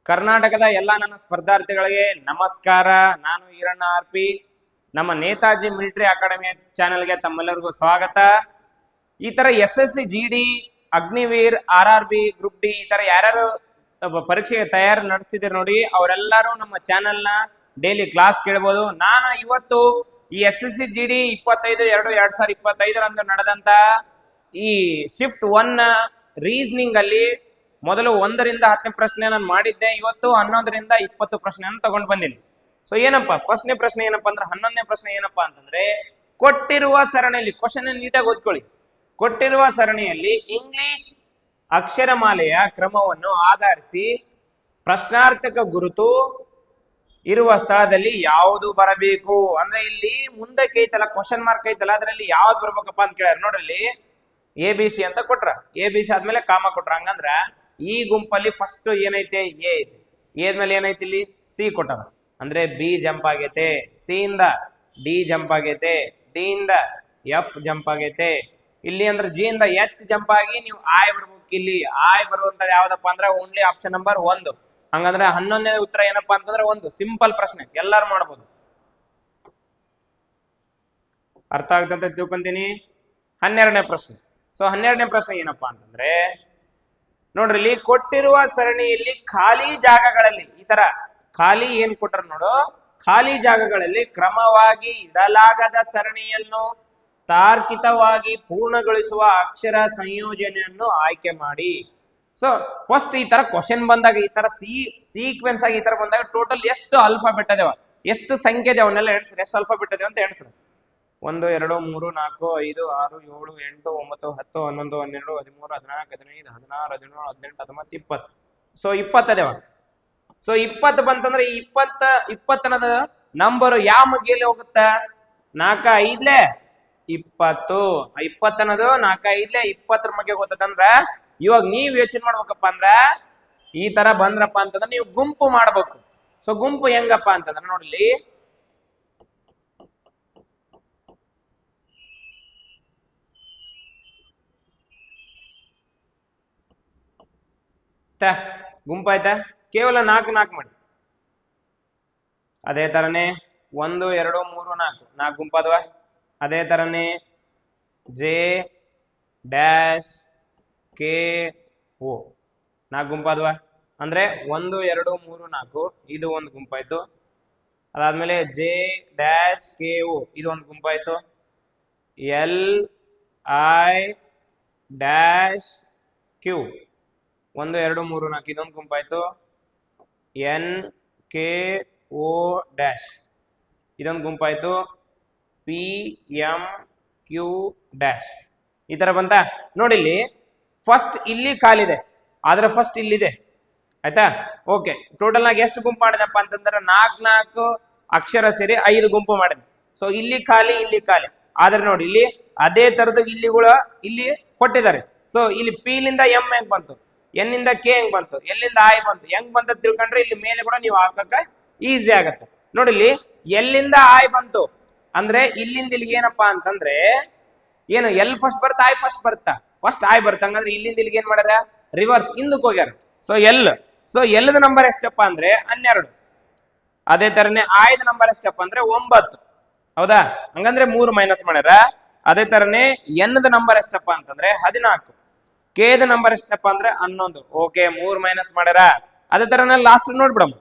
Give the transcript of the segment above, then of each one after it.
ಕರ್ನಾಟಕದ ಎಲ್ಲ ನನ್ನ ಸ್ಪರ್ಧಾರ್ಥಿಗಳಿಗೆ ನಮಸ್ಕಾರ. ನಾನು ಈರಣ್ಣ ಆರ್ಪಿ. ನಮ್ಮ ನೇತಾಜಿ ಮಿಲಿಟರಿ ಅಕಾಡೆಮಿ ಚಾನೆಲ್ಗೆ ತಮ್ಮೆಲ್ಲರಿಗೂ ಸ್ವಾಗತ. ಈ ತರ SSC GD, Agniveer, RRB, group D ಈ ತರ ಯಾರ್ಯಾರು ಪರೀಕ್ಷೆಗೆ ತಯಾರಿ ನಡೆಸ್ತಿದ್ದೀರಿ ನೋಡಿ, ಅವರೆಲ್ಲರೂ ನಮ್ಮ ಚಾನೆಲ್ನ ಡೈಲಿ ಕ್ಲಾಸ್ ಕೇಳಬಹುದು. ನಾನು ಇವತ್ತು ಈ SSC GD 25/2/2025 ನಡೆದಂತ ಈ ಶಿಫ್ಟ್ 1 ರೀಸನಿಂಗ್ ಅಲ್ಲಿ ಮೊದಲು 1 ರಿಂದ 10ನೇ ಪ್ರಶ್ನೆ ನಾನು ಮಾಡಿದ್ದೆ. ಇವತ್ತು 11 ರಿಂದ 20 ಪ್ರಶ್ನೆಯನ್ನು ತಗೊಂಡು ಬಂದಿನಿ. ಸೊ ಏನಪ್ಪಾ ಫಸ್ಟ್ನೇ ಪ್ರಶ್ನೆ ಏನಪ್ಪಾ ಅಂದ್ರೆ 11ನೇ ಪ್ರಶ್ನೆ ಏನಪ್ಪಾ ಅಂತಂದ್ರೆ, ಕೊಟ್ಟಿರುವ ಸರಣಿಯಲ್ಲಿ ಕ್ವಶನ್ ನೀಟಾಗಿ ಓದ್ಕೊಳ್ಳಿ. ಕೊಟ್ಟಿರುವ ಸರಣಿಯಲ್ಲಿ ಇಂಗ್ಲಿಷ್ ಅಕ್ಷರಮಾಲೆಯ ಕ್ರಮವನ್ನು ಆಧರಿಸಿ ಪ್ರಶ್ನಾರ್ಥಕ ಗುರುತು ಇರುವ ಸ್ಥಳದಲ್ಲಿ ಯಾವುದು ಬರಬೇಕು ಅಂದ್ರೆ, ಇಲ್ಲಿ ಮುಂದಕ್ಕೆ ಐತಲ್ಲ ಕ್ವಶನ್ ಮಾರ್ಕ್ ಐತಲ್ಲ, ಅದರಲ್ಲಿ ಯಾವ್ದು ಬರ್ಬೇಕಪ್ಪ ಅಂತ ಕೇಳ್ಯಾರ ನೋಡ್ರಲ್ಲಿ. ABC ಅಂತ ಕೊಟ್ರ, ABC ಆದ್ಮೇಲೆ ಕಾಮ ಕೊಟ್ರ. ಹಂಗಂದ್ರ ಈ ಗುಂಪಲ್ಲಿ ಫಸ್ಟ್ ಏನೈತೆ ಎ ಐತೆ, ಏದ್ಮೇಲೆ ಏನೈತಿ ಇಲ್ಲಿ ಸಿ ಕೊಟ್ಟವ ಅಂದ್ರೆ ಬಿ ಜಂಪ್ ಆಗೈತೆ, ಸಿ ಇಂದ ಡಿ ಜಂಪ್ ಆಗೈತೆ, ಡಿ ಇಂದ ಎಫ್ ಜಂಪ್ ಆಗೈತೆ, ಇಲ್ಲಿ ಅಂದ್ರೆ ಜಿ ಇಂದ ಎಚ್ ಜಂಪ್ ಆಗಿ ನೀವು ಆಯ್ ಬರ್ಬೇಕು. ಇಲ್ಲಿ ಆಯ್ ಬರುವಂತ ಯಾವ್ದಪ್ಪ ಅಂದ್ರೆ ಓನ್ಲಿ ಆಪ್ಷನ್ ನಂಬರ್ 1. ಹಂಗಂದ್ರೆ 11ನೇ ಉತ್ತರ ಏನಪ್ಪಾ ಅಂತಂದ್ರೆ 1 ಸಿಂಪಲ್ ಪ್ರಶ್ನೆ, ಎಲ್ಲಾರು ಮಾಡ್ಬೋದು. ಅರ್ಥ ಆಗ್ತಂತ ತಿಳ್ಕೊಂತೀನಿ. 12ನೇ ಪ್ರಶ್ನೆ. ಸೊ 12ನೇ ಪ್ರಶ್ನೆ ಏನಪ್ಪಾ ಅಂತಂದ್ರೆ ನೋಡ್ರಿ, ಇಲ್ಲಿ ಕೊಟ್ಟಿರುವ ಸರಣಿಯಲ್ಲಿ ಖಾಲಿ ಜಾಗಗಳಲ್ಲಿ ಈ ತರ ಖಾಲಿ ಏನ್ ಕೊಟ್ರ ನೋಡು, ಖಾಲಿ ಜಾಗಗಳಲ್ಲಿ ಕ್ರಮವಾಗಿ ಇಡಲಾಗದ ಸರಣಿಯನ್ನು ತಾರ್ಕಿಕವಾಗಿ ಪೂರ್ಣಗೊಳಿಸುವ ಅಕ್ಷರ ಸಂಯೋಜನೆಯನ್ನು ಆಯ್ಕೆ ಮಾಡಿ. ಸೊ ಫಸ್ಟ್ ಈ ತರ ಕ್ವಶನ್ ಬಂದಾಗ ಈ ತರ ಸೀಕ್ವೆನ್ಸ್ ಆಗಿ ಈ ತರ ಬಂದಾಗ ಟೋಟಲ್ ಎಷ್ಟು ಆಲ್ಫಾಬೆಟ್ ಅದೇವ, ಎಷ್ಟು ಸಂಖ್ಯೆ ಇದೆ ಅವನ್ನೆಲ್ಲ ಎಣಿಸ್ರಿ, ಎಷ್ಟು ಆಲ್ಫಾಬೆಟ್ ಇದೆ ಅಂತ ಎಣಿಸ್ರಿ. 1 2 3 4 5 6 7 8 9 10 11 12 13 14 15 16 17 18 19 20. ಸೊ 20 ಅದೇವ. ಸೊ 20 ಬಂತಂದ್ರೆ 20 ನಂಬರ್ ಯಾವ ಮಗ್ಗಿಯಲ್ಲಿ ಹೋಗುತ್ತ? 4 5 20. 20 ಅನ್ನೋದು 4 5 20 ಮಗ್ಗೆ ಹೋಗ್ತದಂದ್ರ, ಇವಾಗ ನೀವ್ ಯೋಚನೆ ಮಾಡ್ಬೇಕಪ್ಪ ಅಂದ್ರ ಈ ತರ ಬಂದ್ರಪ್ಪ ಅಂತಂದ್ರೆ ನೀವು ಗುಂಪು ಮಾಡ್ಬೇಕು. ಸೊ ಗುಂಪು ಹೆಂಗಪ್ಪ ಅಂತಂದ್ರೆ ನೋಡ್ಲಿ, ಗುಂಪು ಆಯ್ತಾ, ಕೇವಲ 4 ಮಾಡಿ. ಅದೇ ತರನೇ 1 2 3 4 ಗುಂಪಾದವ. ಅದೇ ತರನೇ ಜೆ ಡ್ಯಾಶ್ ಕೆ ಓ 4 ಗುಂಪಾದವ. ಅಂದ್ರೆ 1 2 3 4 ಇದು ಒಂದು ಗುಂಪಾಯ್ತು. ಅದಾದ್ಮೇಲೆ ಜೆ ಡ್ಯಾಶ್ ಕೆ ಓ ಇದು ಒಂದು ಗುಂಪಾಯ್ತು. ಎಲ್ ಐ ಡ್ಯಾಶ್ ಕ್ಯೂ 1 2 3 4 ಇದೊಂದು ಗುಂಪಾಯ್ತು. ಎನ್ ಕೆ ಓ ಡ್ಯಾಶ್ ಇದೊಂದು ಗುಂಪಾಯ್ತು. ಪಿ ಎಂ ಕ್ಯೂ ಡ್ಯಾಶ್ ಈ ತರ ಬಂತ ನೋಡಿಲ್ಲಿ. ಫಸ್ಟ್ ಇಲ್ಲಿ ಖಾಲಿದೆ, ಆದ್ರೆ ಫಸ್ಟ್ ಇಲ್ಲಿದೆ ಆಯ್ತಾ. ಓಕೆ, ಟೋಟಲ್ ನಾಗ ಎಷ್ಟು ಗುಂಪು ಮಾಡಿದಪ್ಪ ಅಂತಂದ್ರೆ 4 ಅಕ್ಷರ ಸೇರಿ 5 ಗುಂಪು ಮಾಡಿದೆ. ಸೊ ಇಲ್ಲಿ ಖಾಲಿ ಇಲ್ಲಿ ಖಾಲಿ, ಆದ್ರೆ ನೋಡಿ ಇಲ್ಲಿ ಅದೇ ತರದ್ದು ಇಲ್ಲಿಗಳು ಇಲ್ಲಿ ಕೊಟ್ಟಿದ್ದಾರೆ. ಸೊ ಇಲ್ಲಿ ಪಿ ಲಿಂದ ಎಂ ಹೆಂಗ್ ಬಂತು, ಎನ್ ಇಂದ ಕೆ ಹೆಂಗ್ ಬಂತು, ಎಲ್ಲಿಂದ ಆಯ್ ಬಂತು, ಹೆಂಗ್ ಬಂತ ತಿಳ್ಕೊಂಡ್ರೆ ಇಲ್ಲಿ ಮೇಲೆ ಕೂಡ ನೀವು ಹಾಕಕ್ಕೆ ಈಸಿ ಆಗತ್ತೆ. ನೋಡಿ ಇಲ್ಲಿ ಎಲ್ಲಿಂದ ಆಯ್ ಬಂತು ಅಂದ್ರೆ ಇಲ್ಲಿಂದ ಇಲ್ಲಿಗೆ ಏನಪ್ಪಾ ಅಂತಂದ್ರೆ ಏನು ಎಲ್ ಫಸ್ಟ್ ಬರ್ತಾ ಆಯ್ ಫಸ್ಟ್ ಬರ್ತಾ, ಫಸ್ಟ್ ಆಯ್ ಬರ್ತಾ. ಹಂಗಂದ್ರೆ ಇಲ್ಲಿಂದ ಇಲ್ಲಿಗೆ ಏನ್ ಮಾಡ್ಯಾರ, ರಿವರ್ಸ್ ಹಿಂದಕ್ಕೆ ಹೋಗ್ಯಾರ. ಸೊ ಎಲ್ದ ನಂಬರ್ ಎಷ್ಟಪ್ಪ ಅಂದ್ರೆ 12. ಅದೇ ತರನೇ ಆಯ್ದ ನಂಬರ್ ಎಷ್ಟಪ್ಪ ಅಂದ್ರೆ 9. ಹೌದಾ, ಹಂಗಂದ್ರೆ 3 ಮೈನಸ್ ಮಾಡ್ಯಾರ. ಅದೇ ತರನೇ ಎನ್ದ ನಂಬರ್ ಎಷ್ಟಪ್ಪ ಅಂತಂದ್ರೆ 14. ಕೇದ ನಂಬರ್ ಎಷ್ಟಪ್ಪ ಅಂದ್ರೆ 11. ಓಕೆ, 3 ಮೈನಸ್ ಮಾಡ್ಯಾರ. ಅದೇ ತರನೇ ಲಾಸ್ಟ್ ನೋಡ್ಬಿಡಮ್,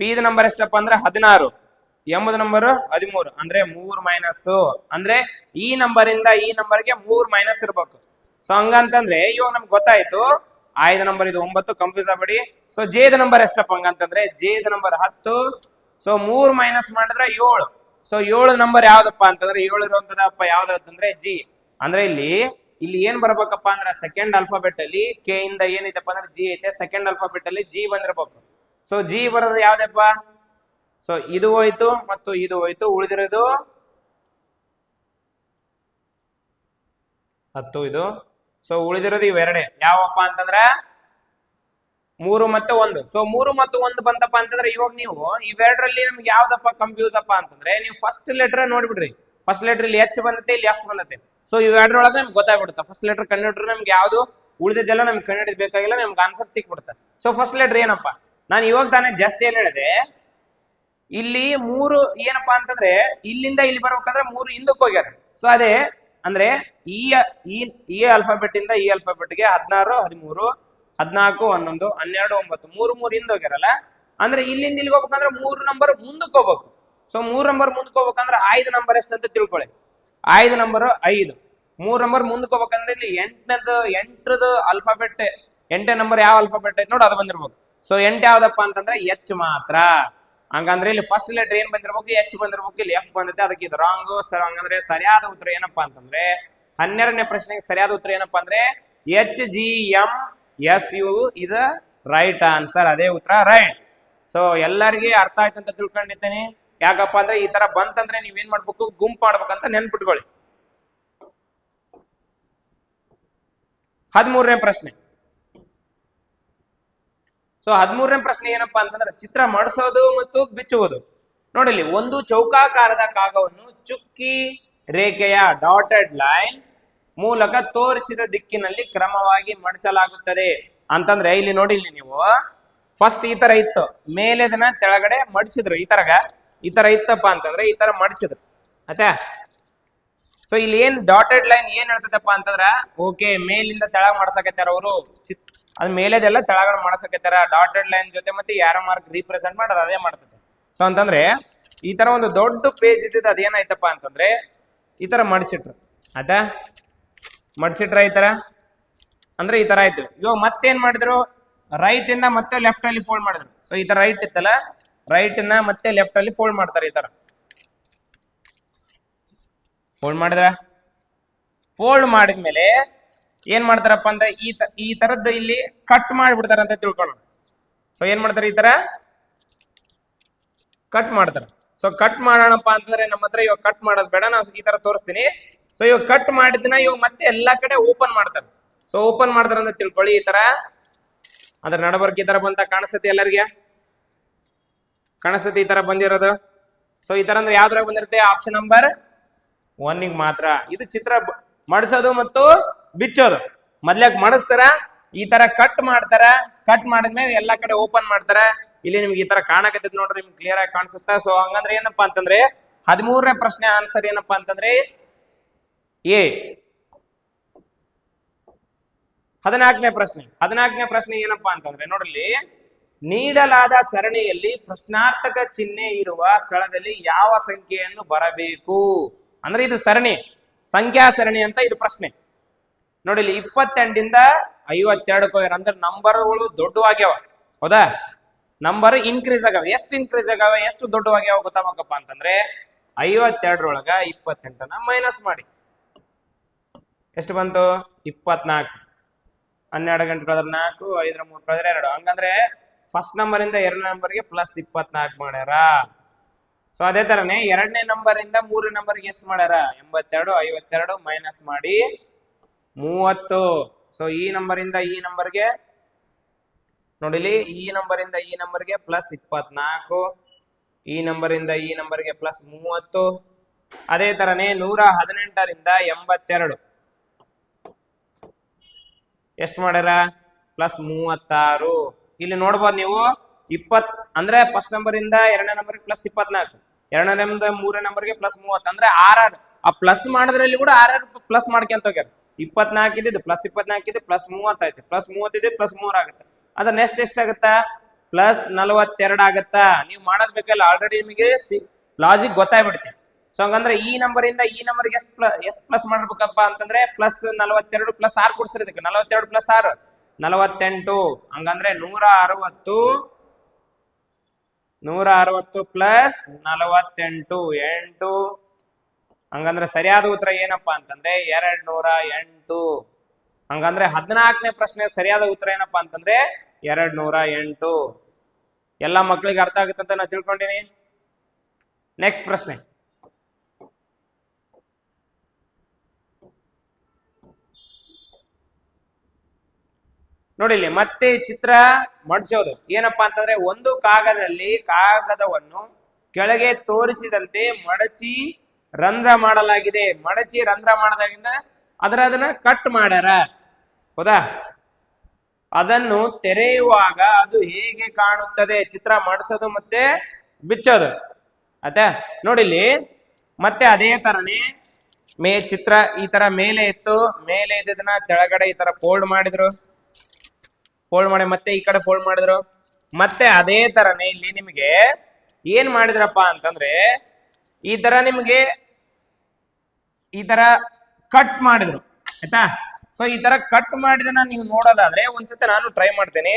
ಪಿದ ನಂಬರ್ ಎಷ್ಟಪ್ಪ ಅಂದ್ರೆ 16, ಎಂಬುದ ನಂಬರ್ 13 ಅಂದ್ರೆ 3 ಮೈನಸ್. ಅಂದ್ರೆ ಈ ನಂಬರ್ ಇಂದ ಈ ನಂಬರ್ಗೆ 3 ಮೈನಸ್ ಇರ್ಬೇಕು. ಸೊ ಹಂಗಂತಂದ್ರೆ ಇವಾಗ ನಮ್ಗೆ ಗೊತ್ತಾಯ್ತು ಆಯ್ದ ನಂಬರ್ ಇದು 9, ಕನ್ಫ್ಯೂಸ್ ಆಗ್ಬೇಡಿ. ಸೊ ಜೇದ ನಂಬರ್ ಎಷ್ಟಪ್ಪ ಹಂಗಂತಂದ್ರೆ ಜೇದ ನಂಬರ್ 10. ಸೊ 3 ಮೈನಸ್ ಮಾಡಿದ್ರೆ 7. ಸೊ 7 ನಂಬರ್ ಯಾವ್ದಪ್ಪ ಅಂತಂದ್ರೆ 7 ಇರುವಂತದಪ್ಪ ಯಾವ್ದಂದ್ರೆ ಜಿ. ಅಂದ್ರೆ ಇಲ್ಲಿ ಏನ್ ಬರ್ಬೇಕಪ್ಪ ಅಂದ್ರೆ ಸೆಕೆಂಡ್ ಆಲ್ಫಾಬೆಟ್ ಅಲ್ಲಿ ಕೆ ಇಂದ ಏನೈತಪ್ಪ ಅಂದ್ರೆ ಜಿ ಐತೆ, ಸೆಕೆಂಡ್ ಆಲ್ಫಾಬೆಟ್ ಅಲ್ಲಿ ಜಿ ಬಂದಿರ್ಬೇಕು. ಸೊ ಜಿ ಬರೋದು ಯಾವ್ದಪ್ಪ? ಸೊ ಇದು ಹೋಯ್ತು ಮತ್ತು ಇದು ಹೋಯ್ತು, ಉಳಿದಿರೋದು 10 ಇದು. ಸೊ ಉಳಿದಿರೋದು ಇವೆರಡೆ ಯಾವಪ್ಪ ಅಂತಂದ್ರ 3 ಮತ್ತು 1. ಸೊ 3 ಮತ್ತು 1 ಬಂತಪ್ಪ ಅಂತಂದ್ರೆ ಇವಾಗ ನೀವು ಇವೆರಡರಲ್ಲಿ ನಮ್ಗೆ ಯಾವ್ದಪ್ಪ ಕನ್ಫ್ಯೂಸ್ ಅಪ್ಪ ಅಂತಂದ್ರೆ ನೀವು ಫಸ್ಟ್ ಲೆಟರ್ ನೋಡ್ಬಿಡ್ರಿ. ಫಸ್ಟ್ ಲೆಟರ್ ಇಲ್ಲಿ ಎಚ್ ಬಂದತೆ, ಇಲ್ಲಿ ಎಫ್ ಬಂದತೆ. ಸೊ ಇವೆರಡರೊಳಗೆ ನಮ್ಗೆ ಗೊತ್ತಾಗ್ಬಿಡುತ್ತೆ. ಫಸ್ಟ್ ಲೆಟರ್ ಕಂಡುಹಿಡಿದ್ರೆ ನಮ್ಗೆ ಯಾವ್ದು, ಉಳಿದಿದ್ದೆಲ್ಲ ನಮ್ಗೆ ಕಂಡುಹಿಡಿದ್ ಬೇಕಾಗಿಲ್ಲ, ನಮ್ಗೆ ಆನ್ಸರ್ ಸಿಕ್ಬಿಡುತ್ತೆ. ಸೊ ಫಸ್ಟ್ ಲೆಟರ್ ಏನಪ್ಪ? ನಾನು ಇವಾಗ ತಾನೇ ಜಸ್ಟ್ ಏನ್ ಹೇಳಿದೆ, ಇಲ್ಲಿ ಮೂರು ಏನಪ್ಪಾ ಅಂತಂದ್ರೆ ಇಲ್ಲಿಂದ ಇಲ್ಲಿ ಬರ್ಬೇಕಂದ್ರೆ ಮೂರು ಹಿಂದಕ್ಕೆ ಹೋಗ್ಯಾರ. ಸೊ ಅದೇ ಅಂದ್ರೆ ಈ ಆಲ್ಫಾಬೆಟ್ ಇಂದ ಈ ಆಲ್ಫಾಬೆಟ್ಗೆ 16, 13, 14, 11, 12, 9 ಮೂರು ಹಿಂದೆ ಹೋಗ್ಯಾರಲ್ಲ. ಅಂದ್ರೆ ಇಲ್ಲಿಂದ ಇಲ್ಲಿಗೆ ಹೋಗ್ಬೇಕಂದ್ರೆ 3 ನಂಬರ್ ಮುಂದಕ್ಕೆ ಹೋಗ್ಬೇಕು. ಸೊ 3 ನಂಬರ್ ಮುಂದಕ್ಕೆ ಹೋಗ್ಬೇಕಂದ್ರೆ 5 ನಂಬರ್ ಎಷ್ಟಂತ ತಿಳ್ಕೊಳ್ಳಿ. 5 ನಂಬರ್ 5. 3 ನಂಬರ್ ಮುಂದಕ್ಕೆ ಹೋಗ್ಬೇಕಂದ್ರೆ ಇಲ್ಲಿ 8ದು ಆಲ್ಫಾಬೆಟ್ 8ನೇ ನಂಬರ್ ಯಾವ ಆಲ್ಫಾಬೆಟ್ ಐತೆ ನೋಡಿ ಅದು ಬಂದಿರ್ಬೇಕು. ಸೊ 8 ಯಾವ್ದಪ್ಪ ಅಂತಂದ್ರೆ ಎಚ್ ಮಾತ್ರ. ಹಂಗಂದ್ರೆ ಇಲ್ಲಿ ಫಸ್ಟ್ ಲೆಟರ್ ಏನ್ ಬಂದಿರ್ಬೇಕು, ಎಚ್ ಬಂದಿರ್ಬೇಕು. ಇಲ್ಲಿ ಎಫ್ ಬಂದೈತೆ, ಅದಕ್ಕೆ ಇದು ರಾಂಗ್. ಹಂಗಂದ್ರೆ ಸರಿಯಾದ ಉತ್ತರ ಏನಪ್ಪಾ ಅಂತಂದ್ರೆ 12ನೇ ಪ್ರಶ್ನೆಗೆ ಸರಿಯಾದ ಉತ್ತರ ಏನಪ್ಪಾ ಅಂದ್ರೆ HGMSU ಇದ ರೈಟ್ ಆನ್ಸರ್. ಅದೇ ಉತ್ತರ ರೈಟ್. ಸೊ ಎಲ್ಲರಿಗೆ ಅರ್ಥ ಆಯ್ತು ಅಂತ ತಿಳ್ಕೊಂಡಿದ್ದೇನೆ. ಯಾಕಪ್ಪ ಅಂದ್ರೆ ಈ ತರ ಬಂತಂದ್ರೆ ನೀವೇನ್ ಮಾಡ್ಬೇಕು, ಗುಂಪು ಮಾಡ್ಬೇಕಂತ ನೆನ್ಪಿಟ್ಕೊಳ್ಳಿ. 13ನೇ ಪ್ರಶ್ನೆ. ಸೊ 13ನೇ ಪ್ರಶ್ನೆ ಏನಪ್ಪಾ ಅಂತಂದ್ರೆ ಚಿತ್ರ ಮಾಡಿಸೋದು ಮತ್ತು ಬಿಚ್ಚುವುದು. ನೋಡಿಲಿ, ಒಂದು ಚೌಕಾಕಾರದ ಕಾಗವನ್ನು ಚುಕ್ಕಿ ರೇಖೆಯ ಡಾಟೆಡ್ ಲೈನ್ ಮೂಲಕ ತೋರಿಸಿದ ದಿಕ್ಕಿನಲ್ಲಿ ಕ್ರಮವಾಗಿ ಮಡಚಲಾಗುತ್ತದೆ ಅಂತಂದ್ರೆ ಇಲ್ಲಿ ನೋಡಿ, ಇಲ್ಲಿ ನೀವು ಫಸ್ಟ್ ಈ ತರ ಇತ್ತು, ಮೇಲೆದನ್ನ ತೆಳಗಡೆ ಮಡಿಸಿದ್ರು. ಈ ತರ ಇತ್ತಪ್ಪ ಅಂತಂದ್ರೆ ಈ ತರ ಮಡಿಸಿದ್ರು ಆಯ್ತಾ. ಸೊ ಇಲ್ಲಿ ಏನ್ ಡಾಟೆಡ್ ಲೈನ್ ಏನ್ ಹೇಳ್ತದಪ್ಪ ಅಂತಂದ್ರ, ಓಕೆ ಮೇಲಿಂದ ತೆಳಗ್ ಮಾಡ್ಸಕತ್ತಾರ ಅವರು, ಅದ್ ಮೇಲೆದೆಲ್ಲ ತೆಳಗಡೆ ಮಾಡ್ಸಕತ್ತಾರ. ಡಾಟೆಡ್ ಲೈನ್ ಜೊತೆ ಮತ್ತೆ ಯಾರೋ ಮಾರ್ಕ್ ರೀಪ್ರೆಸೆಂಟ್ ಮಾಡೋದು ಅದೇ ಮಾಡ್ತದೆ. ಸೊ ಅಂತಂದ್ರೆ ಈ ತರ ಒಂದು ದೊಡ್ಡ ಪೇಜ್ ಇದ್ದಿದ್ದು ಅದೇನಾಯ್ತಪ್ಪ ಅಂತಂದ್ರೆ ಈ ತರ ಮಡಿಸಿಟ್ರು ಆಯ್ತಾ. ಮಡಿಸಿಟ್ರ ಈ ತರ ಅಂದ್ರೆ ಈ ತರ ಆಯ್ತು. ಇವಾಗ ಮತ್ತೇನ್ ಮಾಡಿದ್ರು, ರೈಟ್ ಇಂದ ಮತ್ತೆ ಲೆಫ್ಟ್ ಅಲ್ಲಿ ಫೋಲ್ಡ್ ಮಾಡಿದ್ರು. ಸೊ ಈ ತರ ರೈಟ್ ಇತ್ತಲ್ಲ, ರೈಟ್ ನ ಮತ್ತೆ ಲೆಫ್ಟ್ ಅಲ್ಲಿ ಫೋಲ್ಡ್ ಮಾಡ್ತಾರೆ. ಈ ತರ ಫೋಲ್ಡ್ ಮಾಡಿದ್ರ, ಫೋಲ್ಡ್ ಮಾಡಿದ್ಮೇಲೆ ಏನ್ ಮಾಡ್ತಾರಪ್ಪ ಅಂದ್ರೆ ಈ ತರದ್ದು ಇಲ್ಲಿ ಕಟ್ ಮಾಡಿಬಿಡ್ತಾರ ಅಂತ ತಿಳ್ಕೊಳ್ಳೋಣ. ಸೊ ಏನ್ ಮಾಡ್ತಾರೆ, ಈ ತರ ಕಟ್ ಮಾಡ್ತಾರ. ಸೊ ಕಟ್ ಮಾಡೋಣಪ್ಪ ಅಂತಂದ್ರೆ ನಮ್ಮ ಹತ್ರ ಇವಾಗ ಕಟ್ ಮಾಡೋದು ಬೇಡ, ನಾವು ಈ ತರ ತೋರಿಸ್ತೀನಿ. ಸೊ ಇವಾಗ ಕಟ್ ಮಾಡಿದ್ನ ಇವಾಗ ಮತ್ತೆ ಎಲ್ಲಾ ಕಡೆ ಓಪನ್ ಮಾಡ್ತಾರೆ. ಸೊ ಓಪನ್ ಮಾಡ್ತಾರ ಅಂತ ತಿಳ್ಕೊಳ್ಳಿ. ಈ ತರ ಅದ್ರ ನಡಬರ್ಕ್ ಈ ತರ ಬಂತ ಕಾಣಿಸ್ತತಿ, ಎಲ್ಲರಿಗೆ ಕಾಣಿಸ್ತತಿ ಈ ತರ ಬಂದಿರೋದು. ಸೊ ಈ ತರ ಅಂದ್ರೆ ಯಾವ್ದ್ರಾಗ ಬಂದಿರುತ್ತೆ, ಆಪ್ಷನ್ ನಂಬರ್ 1 ಮಾತ್ರ. ಇದು ಚಿತ್ರ ಮಡಿಸೋದು ಮತ್ತು ಬಿಚ್ಚೋದು. ಮೊದ್ಲಾಗ ಮಡಿಸ್ತಾರ, ಈ ತರ ಕಟ್ ಮಾಡ್ತಾರ, ಕಟ್ ಮಾಡಿದ್ಮೇಲೆ ಎಲ್ಲಾ ಕಡೆ ಓಪನ್ ಮಾಡ್ತಾರ. ಇಲ್ಲಿ ನಿಮ್ಗೆ ಈ ತರ ಕಾಣಕತ್ತೈತಿ ನೋಡ್ರಿ, ನಿಮ್ಗೆ ಕ್ಲಿಯರ್ ಆಗಿ ಕಾಣಿಸುತ್ತಾ. ಸೊ ಹಂಗಂದ್ರೆ ಏನಪ್ಪಾ ಅಂತಂದ್ರೆ 13ನೇ ಪ್ರಶ್ನೆ ಆನ್ಸರ್ ಏನಪ್ಪಾ ಅಂತಂದ್ರೆ ಎ. 14ನೇ ಪ್ರಶ್ನೆ ಏನಪ್ಪಾ ಅಂತಂದ್ರೆ ನೋಡ್ರಿ, ನೀಡಲಾದ ಸರಣಿಯಲ್ಲಿ ಪ್ರಶ್ನಾರ್ಥಕ ಚಿಹ್ನೆ ಇರುವ ಸ್ಥಳದಲ್ಲಿ ಯಾವ ಸಂಖ್ಯೆಯನ್ನು ಬರಬೇಕು ಅಂದ್ರೆ ಇದು ಸರಣಿ, ಸಂಖ್ಯಾ ಸರಣಿ ಅಂತ ಇದು ಪ್ರಶ್ನೆ. ನೋಡಿ ಇಲ್ಲಿ 28ರಿಂದ 52 ಹೋಗ್ಯಾರ ಅಂದ್ರೆ ನಂಬರ್ಗಳು ದೊಡ್ಡವಾಗ್ಯಾವ. ಹೌದಾ, ನಂಬರ್ ಇನ್ಕ್ರೀಸ್ ಆಗವ. ಎಷ್ಟು ಇನ್ಕ್ರೀಸ್ ಆಗವ, ಎಷ್ಟು ದೊಡ್ಡವಾಗ್ಯಾವ ಗೊತ್ತಾಗಬೇಕಪ್ಪ ಅಂತಂದ್ರೆ 52ರೊಳಗ 28ನ ಮೈನಸ್ ಮಾಡಿ ಎಷ್ಟು ಬಂತು, 24. 12 ಗಂಟೆ ಕಳೆದ್ರೆ 4, 5 ರ 3 ಕಳೆದ್ರೆ 2. ಹಂಗಂದ್ರೆ ಫಸ್ಟ್ ನಂಬರ್ ಇಂದ 2ನೇ ನಂಬರ್ಗೆ ಪ್ಲಸ್ 24 ಮಾಡ್ಯಾರ. ಸೊ ಅದೇ ತರನೇ 2ನೇ ನಂಬರ್ ಇಂದ 3ನೇ ನಂಬರ್ಗೆ ಎಷ್ಟು ಮಾಡ್ಯಾರ, 82, 52 ಮೈನಸ್ ಮಾಡಿ 30. ಸೊ ಈ ನಂಬರ್ ಇಂದ ಈ ನಂಬರ್ಗೆ ನೋಡಿಲಿ, ಈ ನಂಬರ್ ಇಂದ ಈ ನಂಬರ್ಗೆ ಪ್ಲಸ್ 24, ಈ ನಂಬರ್ ಇಂದ ಈ ನಂಬರ್ಗೆ ಪ್ಲಸ್ 30. ಅದೇ ತರನೇ 118ರಿಂದ 82 ಎಷ್ಟು ಮಾಡ್ಯಾರ, ಪ್ಲಸ್ 36. ಇಲ್ಲಿ ನೋಡ್ಬೋದು ನೀವು 20 ಅಂದ್ರೆ ಫಸ್ಟ್ ನಂಬರ್ ಇಂದ 2ನೇ ನಂಬರ್ಗೆ ಪ್ಲಸ್ 24, 2ನೇ ನಂಬರ್ 3ನೇ ನಂಬರ್ಗೆ ಪ್ಲಸ್ 30 ಅಂದ್ರೆ 6. ಆ ಪ್ಲಸ್ ಮಾಡಿದ್ರಲ್ಲಿ ಕೂಡ 6 ಪ್ಲಸ್ ಮಾಡ್ಕೊಂತ ಹೋಗ್ಯಾರ. 24 ಇದ್ದು ಪ್ಲಸ್ 24 ಇದೆ, ಪ್ಲಸ್ 30 ಆಯ್ತು, ಪ್ಲಸ್ 30 ಇದೆ, ಪ್ಲಸ್ 3 ಆಗುತ್ತೆ. ಅದ ನೆಕ್ಸ್ಟ್ ಎಷ್ಟಾಗತ್ತಾ, ಪ್ಲಸ್ 42 ಆಗತ್ತಾ. ನೀವು ಮಾಡೋದ್ ಬೇಕಲ್ಲ, ಆಲ್ರೆಡಿ ನಿಮಗೆ ಲಾಜಿಕ್ ಗೊತ್ತಾಗ್ಬಿಡ್ತೀವಿ. ಸೊ ಹಂಗಂದ್ರೆ ಈ ನಂಬರ್ ಇಂದ ಈ ನಂಬರ್ಗೆ ಎಷ್ಟು ಪ್ಲಸ್ ಮಾಡ್ಬೇಕಪ್ಪ ಅಂತಂದ್ರೆ ಪ್ಲಸ್ 42 ಪ್ಲಸ್ 6 ಕೊಡ್ಸಿರಿ. ಇದಕ್ಕೆ 42 ಪ್ಲಸ್ 6 48. ಹಂಗಂದ್ರೆ 160 ಪ್ಲಸ್ 48 8. ಹಂಗಂದ್ರೆ ಸರಿಯಾದ ಉತ್ತರ ಏನಪ್ಪಾ ಅಂತಂದ್ರೆ 208. ಹಂಗಂದ್ರೆ 14ನೇ ಪ್ರಶ್ನೆ ಸರಿಯಾದ ಉತ್ತರ ಏನಪ್ಪಾ ಅಂತಂದ್ರೆ 208. ಎಲ್ಲ ಮಕ್ಕಳಿಗೆ ಅರ್ಥ ಆಗುತ್ತೆ ಅಂತ ನಾನು ತಿಳ್ಕೊಂಡಿನಿ. ನೆಕ್ಸ್ಟ್ ಪ್ರಶ್ನೆ, ನೋಡಿ ಇಲ್ಲಿ ಮತ್ತೆ ಚಿತ್ರ ಮಡಚೋದು. ಏನಪ್ಪಾ ಅಂತಂದ್ರೆ ಒಂದು ಕಾಗದವನ್ನು ಕೆಳಗೆ ತೋರಿಸಿದಂತೆ ಮಡಚಿ ರಂಧ್ರ ಮಾಡಲಾಗಿದೆ. ಮಡಚಿ ರಂಧ್ರ ಮಾಡದಾಗಿಂದ ಅದನ್ನ ಕಟ್ ಮಾಡ್ಯಾರ. ಹೌದಾ, ಅದನ್ನು ತೆರೆಯುವಾಗ ಅದು ಹೇಗೆ ಕಾಣುತ್ತದೆ, ಚಿತ್ರ ಮಾಡಿಸೋದು ಮತ್ತೆ ಬಿಚ್ಚೋದು. ಆಯ್ತಾ? ನೋಡಿಲ್ಲಿ ಮತ್ತೆ ಅದೇ ತರನೇ ಚಿತ್ರ ಈ ತರ ಮೇಲೆ ಇತ್ತು, ಮೇಲೆ ಇದ್ದದನ್ನ ತೆಳಗಡೆ ಈ ತರ ಫೋಲ್ಡ್ ಮಾಡಿದ್ರು, ಫೋಲ್ಡ್ ಮಾಡಿ ಮತ್ತೆ ಈ ಕಡೆ ಫೋಲ್ಡ್ ಮಾಡಿದ್ರು. ಮತ್ತೆ ಅದೇ ತರನೇ ಇಲ್ಲಿ ನಿಮಗೆ ಏನ್ ಮಾಡಿದ್ರಪ್ಪ ಅಂತಂದ್ರೆ ಈ ತರ ನಿಮ್ಗೆ ಈ ತರ ಕಟ್ ಮಾಡಿದ್ರು. ಆಯ್ತಾ? ಸೊ ಈ ತರ ಕಟ್ ಮಾಡಿದನ್ನ ನೀವು ನೋಡೋದಾದ್ರೆ ಒಂದ್ಸತಿ ನಾನು ಟ್ರೈ ಮಾಡ್ತೇನೆ.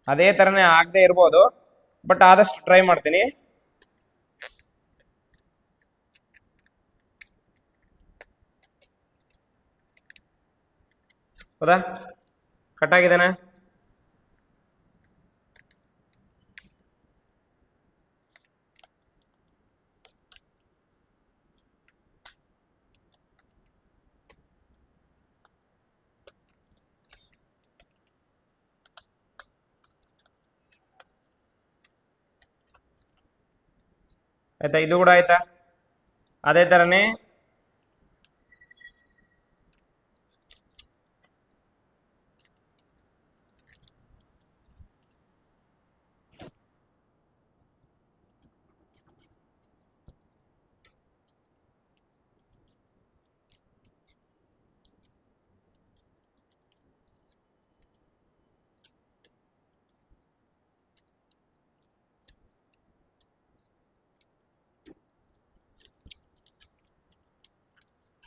ಅದೇ ತರನೇ ಆಗದೆ ಇರ್ಬೋದು, ಬಟ್ ಆದಷ್ಟು ಟ್ರೈ ಮಾಡ್ತೀನಿ. ಹೌದಾ? ಕಟ್ ಆಗಿದ್ದಾನೆ? ಆಯ್ತಾ? ಇದು ಕೂಡ ಆಯ್ತಾ? ಅದೇ ತರನೇ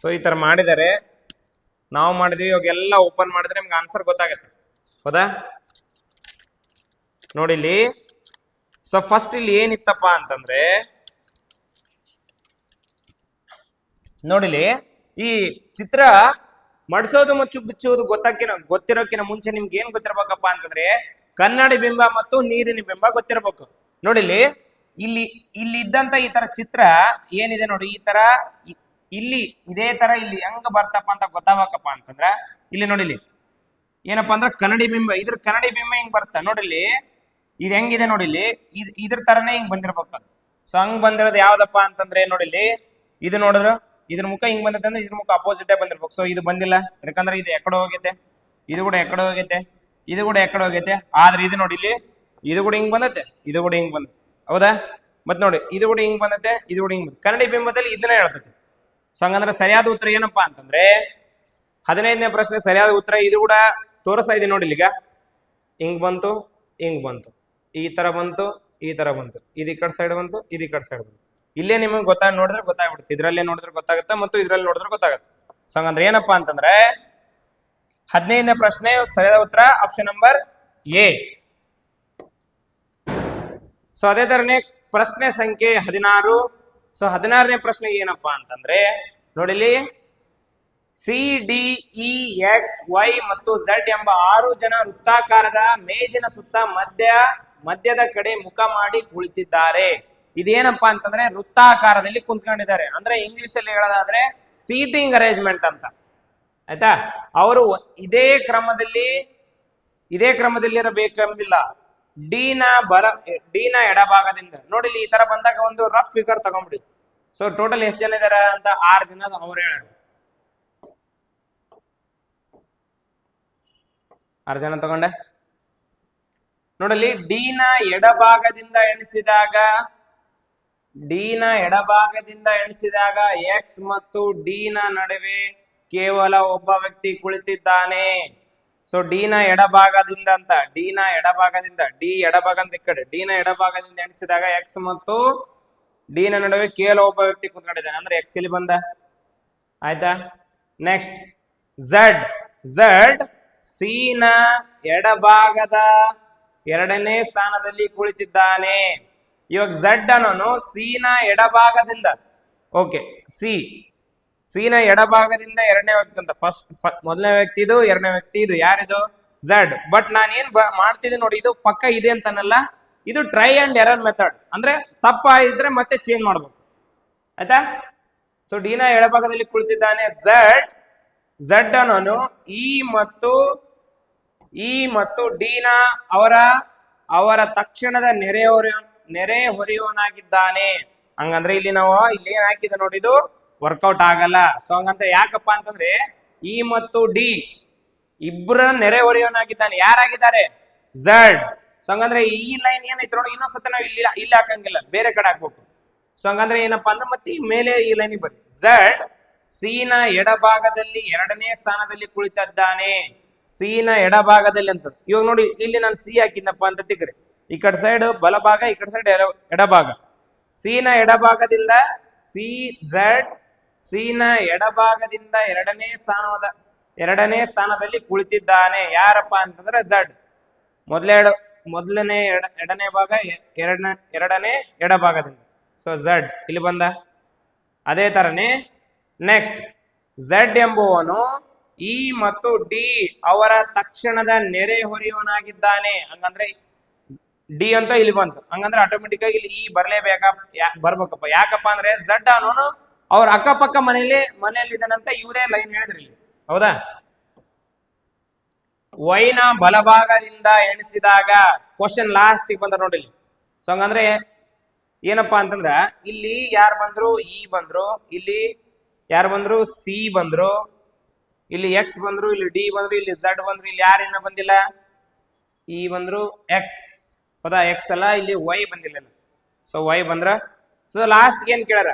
ಸೊ ಈ ತರ ಮಾಡಿದರೆ ನಾವು ಮಾಡಿದ್ವಿ. ಇವಾಗ ಎಲ್ಲ ಓಪನ್ ಮಾಡಿದ್ರೆ ನಿಮ್ಗೆ ಆನ್ಸರ್ ಗೊತ್ತಾಗತ್ತೆ. ಹೌದಾ? ನೋಡಿಲ್ಲಿ ಸೊ ಫಸ್ಟ್ ಇಲ್ಲಿ ಏನಿತ್ತಪ್ಪ ಅಂತಂದ್ರೆ ನೋಡಿಲಿ ಈ ಚಿತ್ರ ಮಡಿಸೋದು ಮತ್ತು ಬಿಚ್ಚುವುದು ಗೊತ್ತಿರೋಕ್ಕಿಂತ ಮುಂಚೆ ನಿಮ್ಗೆ ಏನ್ ಗೊತ್ತಿರ್ಬೇಕಪ್ಪ ಅಂತಂದ್ರೆ ಕನ್ನಡಿ ಬಿಂಬ ಮತ್ತು ನೀರಿನ ಬಿಂಬ ಗೊತ್ತಿರಬೇಕು. ನೋಡಿಲಿ ಇಲ್ಲಿ ಇದ್ದಂತ ಈ ತರ ಚಿತ್ರ ಏನಿದೆ ನೋಡಿ, ಈ ತರ ಇಲ್ಲಿ ಇದೇ ತರ ಇಲ್ಲಿ ಹೆಂಗ ಬರ್ತಪ್ಪ ಅಂತ ಗೊತ್ತಾಗಬೇಕಪ್ಪ ಅಂತಂದ್ರ ಇಲ್ಲಿ ನೋಡಿಲಿ ಏನಪ್ಪಾ ಅಂದ್ರೆ ಕನ್ನಡಿ ಬಿಂಬ, ಇದ್ರ ಕನ್ನಡಿ ಬಿಂಬ ಹಿಂಗ್ ಬರ್ತ ನೋಡಿಲಿ. ಇದು ಹೆಂಗಿದೆ ನೋಡಿಲಿ, ಇದ್ರ ತರನೇ ಹಿಂಗ್ ಬಂದಿರ್ಬೇಕು. ಸೊ ಹಂಗ್ ಬಂದಿರೋದು ಯಾವ್ದಪ್ಪ ಅಂತಂದ್ರೆ ನೋಡಿಲಿ ಇದು ನೋಡಿದ್ರು ಇದ್ರ ಮುಖ ಹಿಂಗ್ ಬಂದೈತೆ ಅಂದ್ರೆ ಇದ್ರ ಮುಖ ಅಪೋಸಿಟೇ ಬಂದಿರ್ಬೇಕು. ಸೊ ಇದು ಬಂದಿಲ್ಲ, ಯಾಕಂದ್ರೆ ಇದು ಎಕಡೆ ಹೋಗೈತೆ, ಇದು ಕೂಡ ಎಕಡೆ ಹೋಗೈತೆ, ಇದು ಕೂಡ ಎಕಡೆ ಹೋಗೈತೆ. ಆದ್ರೆ ಇದು ನೋಡಿ ಇಲ್ಲಿ ಇದು ಕೂಡ ಹಿಂಗ್ ಬಂದೈತೆ, ಇದು ಕೂಡ ಹಿಂಗ್ ಬಂದೈತೆ. ಹೌದಾ? ಮತ್ ನೋಡಿ ಇದು ಕೂಡ ಹಿಂಗ್ ಬಂದೈತೆ, ಇದು ಕೂಡ ಹಿಂಗ್ ಬಂದ ಕನ್ನಡಿ ಬಿಂಬದಲ್ಲಿ ಇದನ್ನೇ ಹೇಳ್ತೈತೆ. ಸೊ ಹಂಗಂದ್ರೆ ಸರಿಯಾದ ಉತ್ತರ ಏನಪ್ಪಾ ಅಂತಂದ್ರೆ 15ನೇ ಪ್ರಶ್ನೆ ಸರಿಯಾದ ಉತ್ತರ ಇದು ಕೂಡ ತೋರಿಸ್ತಾ ಇದೆ. ನೋಡಿ ಈಗ ಹಿಂಗ್ ಬಂತು, ಹಿಂಗ್ ಬಂತು, ಈ ತರ ಬಂತು, ಈ ತರ ಬಂತು, ಇದು ಈ ಕಡೆ ಸೈಡ್ ಬಂತು, ಇದು ಈ ಕಡೆ ಸೈಡ್ ಬಂತು. ಇಲ್ಲೇ ನಿಮಗೆ ನೋಡಿದ್ರೆ ಗೊತ್ತಾಗ್ಬಿಡುತ್ತೆ, ಇದ್ರಲ್ಲೇ ನೋಡಿದ್ರೆ ಗೊತ್ತಾಗುತ್ತೆ ಮತ್ತು ಇದ್ರಲ್ಲಿ ನೋಡಿದ್ರೆ ಗೊತ್ತಾಗುತ್ತೆ. ಸೊ ಹಂಗಂದ್ರೆ ಏನಪ್ಪಾ ಅಂತಂದ್ರೆ 15ನೇ ಪ್ರಶ್ನೆ ಸರಿಯಾದ ಉತ್ತರ ಆಪ್ಷನ್ ನಂಬರ್ ಎ. ಸೊ ಅದೇ ತರನೇ ಪ್ರಶ್ನೆ ಸಂಖ್ಯೆ 16. ಸೊ 16ನೇ ಪ್ರಶ್ನೆ ಏನಪ್ಪಾ ಅಂತಂದ್ರೆ ನೋಡಿಲಿ CDEXY ಮತ್ತು Z ಎಂಬ 6 ಜನ ವೃತ್ತಾಕಾರದ ಮೇಜಿನ ಸುತ್ತ ಮಧ್ಯದ ಕಡೆ ಮುಖ ಮಾಡಿ ಕುಳಿತಿದ್ದಾರೆ. ಇದೇನಪ್ಪಾ ಅಂತಂದ್ರೆ ವೃತ್ತಾಕಾರದಲ್ಲಿ ಕುಂತ್ಕೊಂಡಿದ್ದಾರೆ. ಅಂದ್ರೆ ಇಂಗ್ಲಿಷ್ ಅಲ್ಲಿ ಹೇಳೋದಾದ್ರೆ ಸೀಟಿಂಗ್ ಅರೇಂಜ್ಮೆಂಟ್ ಅಂತ. ಆಯ್ತಾ? ಅವರು ಇದೇ ಕ್ರಮದಲ್ಲಿ ಇರಬೇಕೆಂಬಿಲ್ಲ. ಡಿನ ಎಡಭಾಗದಿಂದ ನೋಡಿ ಈ ತರ ಬಂದಾಗ ಒಂದು ರಫ್ ಫಿಗರ್ ತಗೊಂಡ್ಬಿಡಿ. ಸೊ ಟೋಟಲ್ ಎಷ್ಟು ಜನ ಇದಾರ ಅಂತ 6 ಜನ ಅವ್ರು ಹೇಳಾರ. 6 ಜನ ತಗೊಂಡೆ. ನೋಡಲಿ ಡಿನ ಎಡಭಾಗದಿಂದ ಎಣಿಸಿದಾಗ ಎಕ್ಸ್ ಮತ್ತು ಡಿನ ನಡುವೆ ಕೇವಲ ಒಬ್ಬ ವ್ಯಕ್ತಿ ಕುಳಿತಿದ್ದಾನೆ. ಸೊ ಡಿನ ಎಡಭಾಗದಿಂದ ಡಿ ಎಡಭಾಗ ಅಂತ ಈ ಕಡೆ ಡಿನ ಎಡಭಾಗದಿಂದ ಎಣಿಸಿದಾಗ ಎಕ್ಸ್ ಮತ್ತು ಡಿನ ನಡುವೆ ಕೇವಲ ಒಬ್ಬ ವ್ಯಕ್ತಿ ಕುತ್ಕೊಂಡಿದ್ದಾನೆ. ಅಂದ್ರೆ ಎಕ್ಸ್ ಇಲ್ಲಿ ಬಂದ. ಆಯ್ತಾ? ನೆಕ್ಸ್ಟ್ ಝಡ್ ಸಿನ ಎಡಭಾಗದ 2ನೇ ಸ್ಥಾನದಲ್ಲಿ ಕುಳಿತಿದ್ದಾನೆ. ಇವಾಗ ಝಡ್ ಅನ್ನೋನು ಸಿನ ಎಡಭಾಗದಿಂದ ಸಿನ ಎಡಭಾಗದಿಂದ 2ನೇ ವ್ಯಕ್ತಿ ಅಂತ. ಮೊದಲನೇ ವ್ಯಕ್ತಿ ಇದು, 2ನೇ ವ್ಯಕ್ತಿ ಇದು. ಯಾರಿದು? ಝಡ್. ಬಟ್ ನಾನು ಏನ್ ಮಾಡ್ತಿದ್ದೆ ನೋಡಿ, ಇದು ಪಕ್ಕ ಇದೆ ಅಂತನಲ್ಲ, ಇದು ಟ್ರೈ ಅಂಡ್ ಎರರ್ ಮೆಥಡ್. ಅಂದ್ರೆ ತಪ್ಪ ಇದ್ರೆ ಮತ್ತೆ ಚೇಂಜ್ ಮಾಡ್ಬೇಕು. ಆಯ್ತಾ? ಸೊ ಡಿನ ಎಡಭಾಗದಲ್ಲಿ ಕುಳಿತಿದ್ದಾನೆ ಝಡ್ ಅನ್ನೋನು ಇ ಮತ್ತು ಡಿನ ಅವರ ತಕ್ಷಣದ ನೆರೆಹೊರೆಯವನಾಗಿದ್ದಾನೆ. ಹಂಗಂದ್ರೆ ಇಲ್ಲಿ ನಾವು ಇಲ್ಲಿ ಏನ್ ಹಾಕಿದ ನೋಡಿ, ಇದು ವರ್ಕೌಟ್ ಆಗಲ್ಲ. ಸೊ ಹಂಗಂತ ಯಾಕಪ್ಪ ಅಂತಂದ್ರೆ ಇ ಮತ್ತು ಡಿ ಇಬ್ಬರ ನೆರೆಹೊರೆಯವನಾಗಿದ್ದಾನೆ. ಯಾರಾಗಿದ್ದಾರೆ? ಝಡ್. ಸೊ ಹಂಗಂದ್ರೆ ಈ ಲೈನ್ ಏನೈತೆ ನೋಡಿ, ಇನ್ನೊಂದ್ಸತ ನಾವು ಇಲ್ಲಿ ಹಾಕಂಗಿಲ್ಲ, ಬೇರೆ ಕಡೆ ಹಾಕ್ಬೇಕು. ಸೊ ಹಂಗಂದ್ರೆ ಏನಪ್ಪಾ ಅಂದ್ರೆ ಮತ್ತೆ ಈ ಮೇಲೆ ಈ ಲೈನಿಗೆ ಬರ್ರಿ. ಝಡ್ ಸಿ ನ ಎಡಭಾಗದಲ್ಲಿ 2ನೇ ಸ್ಥಾನದಲ್ಲಿ ಕುಳಿತಿದ್ದಾನೆ. ಸಿ ನ ಎಡಭಾಗದಲ್ಲಿ ಅಂತ ಇವಾಗ ನೋಡಿ, ಇಲ್ಲಿ ನಾನು ಸಿ ಹಾಕಿದ್ನಪ್ಪ ಅಂತ ತಿಗ್ರಿ, ಈ ಕಡೆ ಸೈಡ್ ಬಲಭಾಗ, ಈ ಕಡೆ ಸೈಡ್ ಎಡಭಾಗ. ಸಿ ನ ಎಡಭಾಗದಿಂದ ಸಿ ನ ಎಡಭಾಗದಿಂದ 2ನೇ ಸ್ಥಾನದಲ್ಲಿ ಕುಳಿತಿದ್ದಾನೆ. ಯಾರಪ್ಪ ಅಂತಂದ್ರೆ ಝಡ್. ಮೊದಲನೇ ಎಡನೇ ಭಾಗ, ಎರಡನೇ ಎಡಭಾಗದಿಂದ. ಸೊ ಝಡ್ ಇಲ್ಲಿ ಬಂದ. ಅದೇ ತರನೇ ನೆಕ್ಸ್ಟ್ ಝಡ್ ಎಂಬುವನು ಇ ಮತ್ತು ಡಿ ಅವರ ತಕ್ಷಣದ ನೆರೆಹೊರೆಯವನಾಗಿದ್ದಾನೆ. ಹಂಗಂದ್ರೆ ಡಿ ಅಂತ ಇಲ್ಲಿ ಬಂತು, ಹಂಗಂದ್ರೆ ಆಟೋಮೆಟಿಕ್ ಆಗಿ ಇಲ್ಲಿ ಇ ಬರ್ಬೇಕಪ್ಪ. ಯಾಕಪ್ಪ ಅಂದ್ರೆ ಝಡ್ ಅನ್ನೋನು ಅವ್ರ ಅಕ್ಕಪಕ್ಕ ಮನೆಯಲ್ಲಿ ಇದ್ದಾನಂತ ಇವರೇ ಲೈನ್ ಹೇಳಿದ್ರಿ ಇಲ್ಲಿ, ಹೌದಾ? ವೈನ ಬಲಭಾಗದಿಂದ ಎಣಿಸಿದಾಗ ಕ್ವಶನ್ ಲಾಸ್ಟ್ ಬಂದ ನೋಡಿ. ಸೊ ಹಂಗಂದ್ರೆ ಏನಪ್ಪಾ ಅಂತಂದ್ರ ಇಲ್ಲಿ ಯಾರು ಬಂದ್ರು? ಇ ಬಂದ್ರು. ಇಲ್ಲಿ ಯಾರು ಬಂದ್ರು? ಸಿ ಬಂದ್ರು. ಇಲ್ಲಿ ಎಕ್ಸ್ ಬಂದ್ರು. ಇಲ್ಲಿ ಡಿ ಬಂದ್ರು. ಇಲ್ಲಿ ಝಡ್ ಬಂದ್ರು. ಇಲ್ಲಿ ಯಾರು ಇನ್ನ ಬಂದಿಲ್ಲ? ಇ ಬಂದ್ರು, ಎಕ್ಸ್, ಹೌದಾ? ಎಕ್ಸ್ ಅಲ್ಲ, ಇಲ್ಲಿ ವೈ ಬಂದಿಲ್ಲ. ಸೊ ವೈ ಬಂದ್ರ. ಸೊ ಲಾಸ್ಟ್ ಏನ್ ಕೇಳ್ಯಾರ?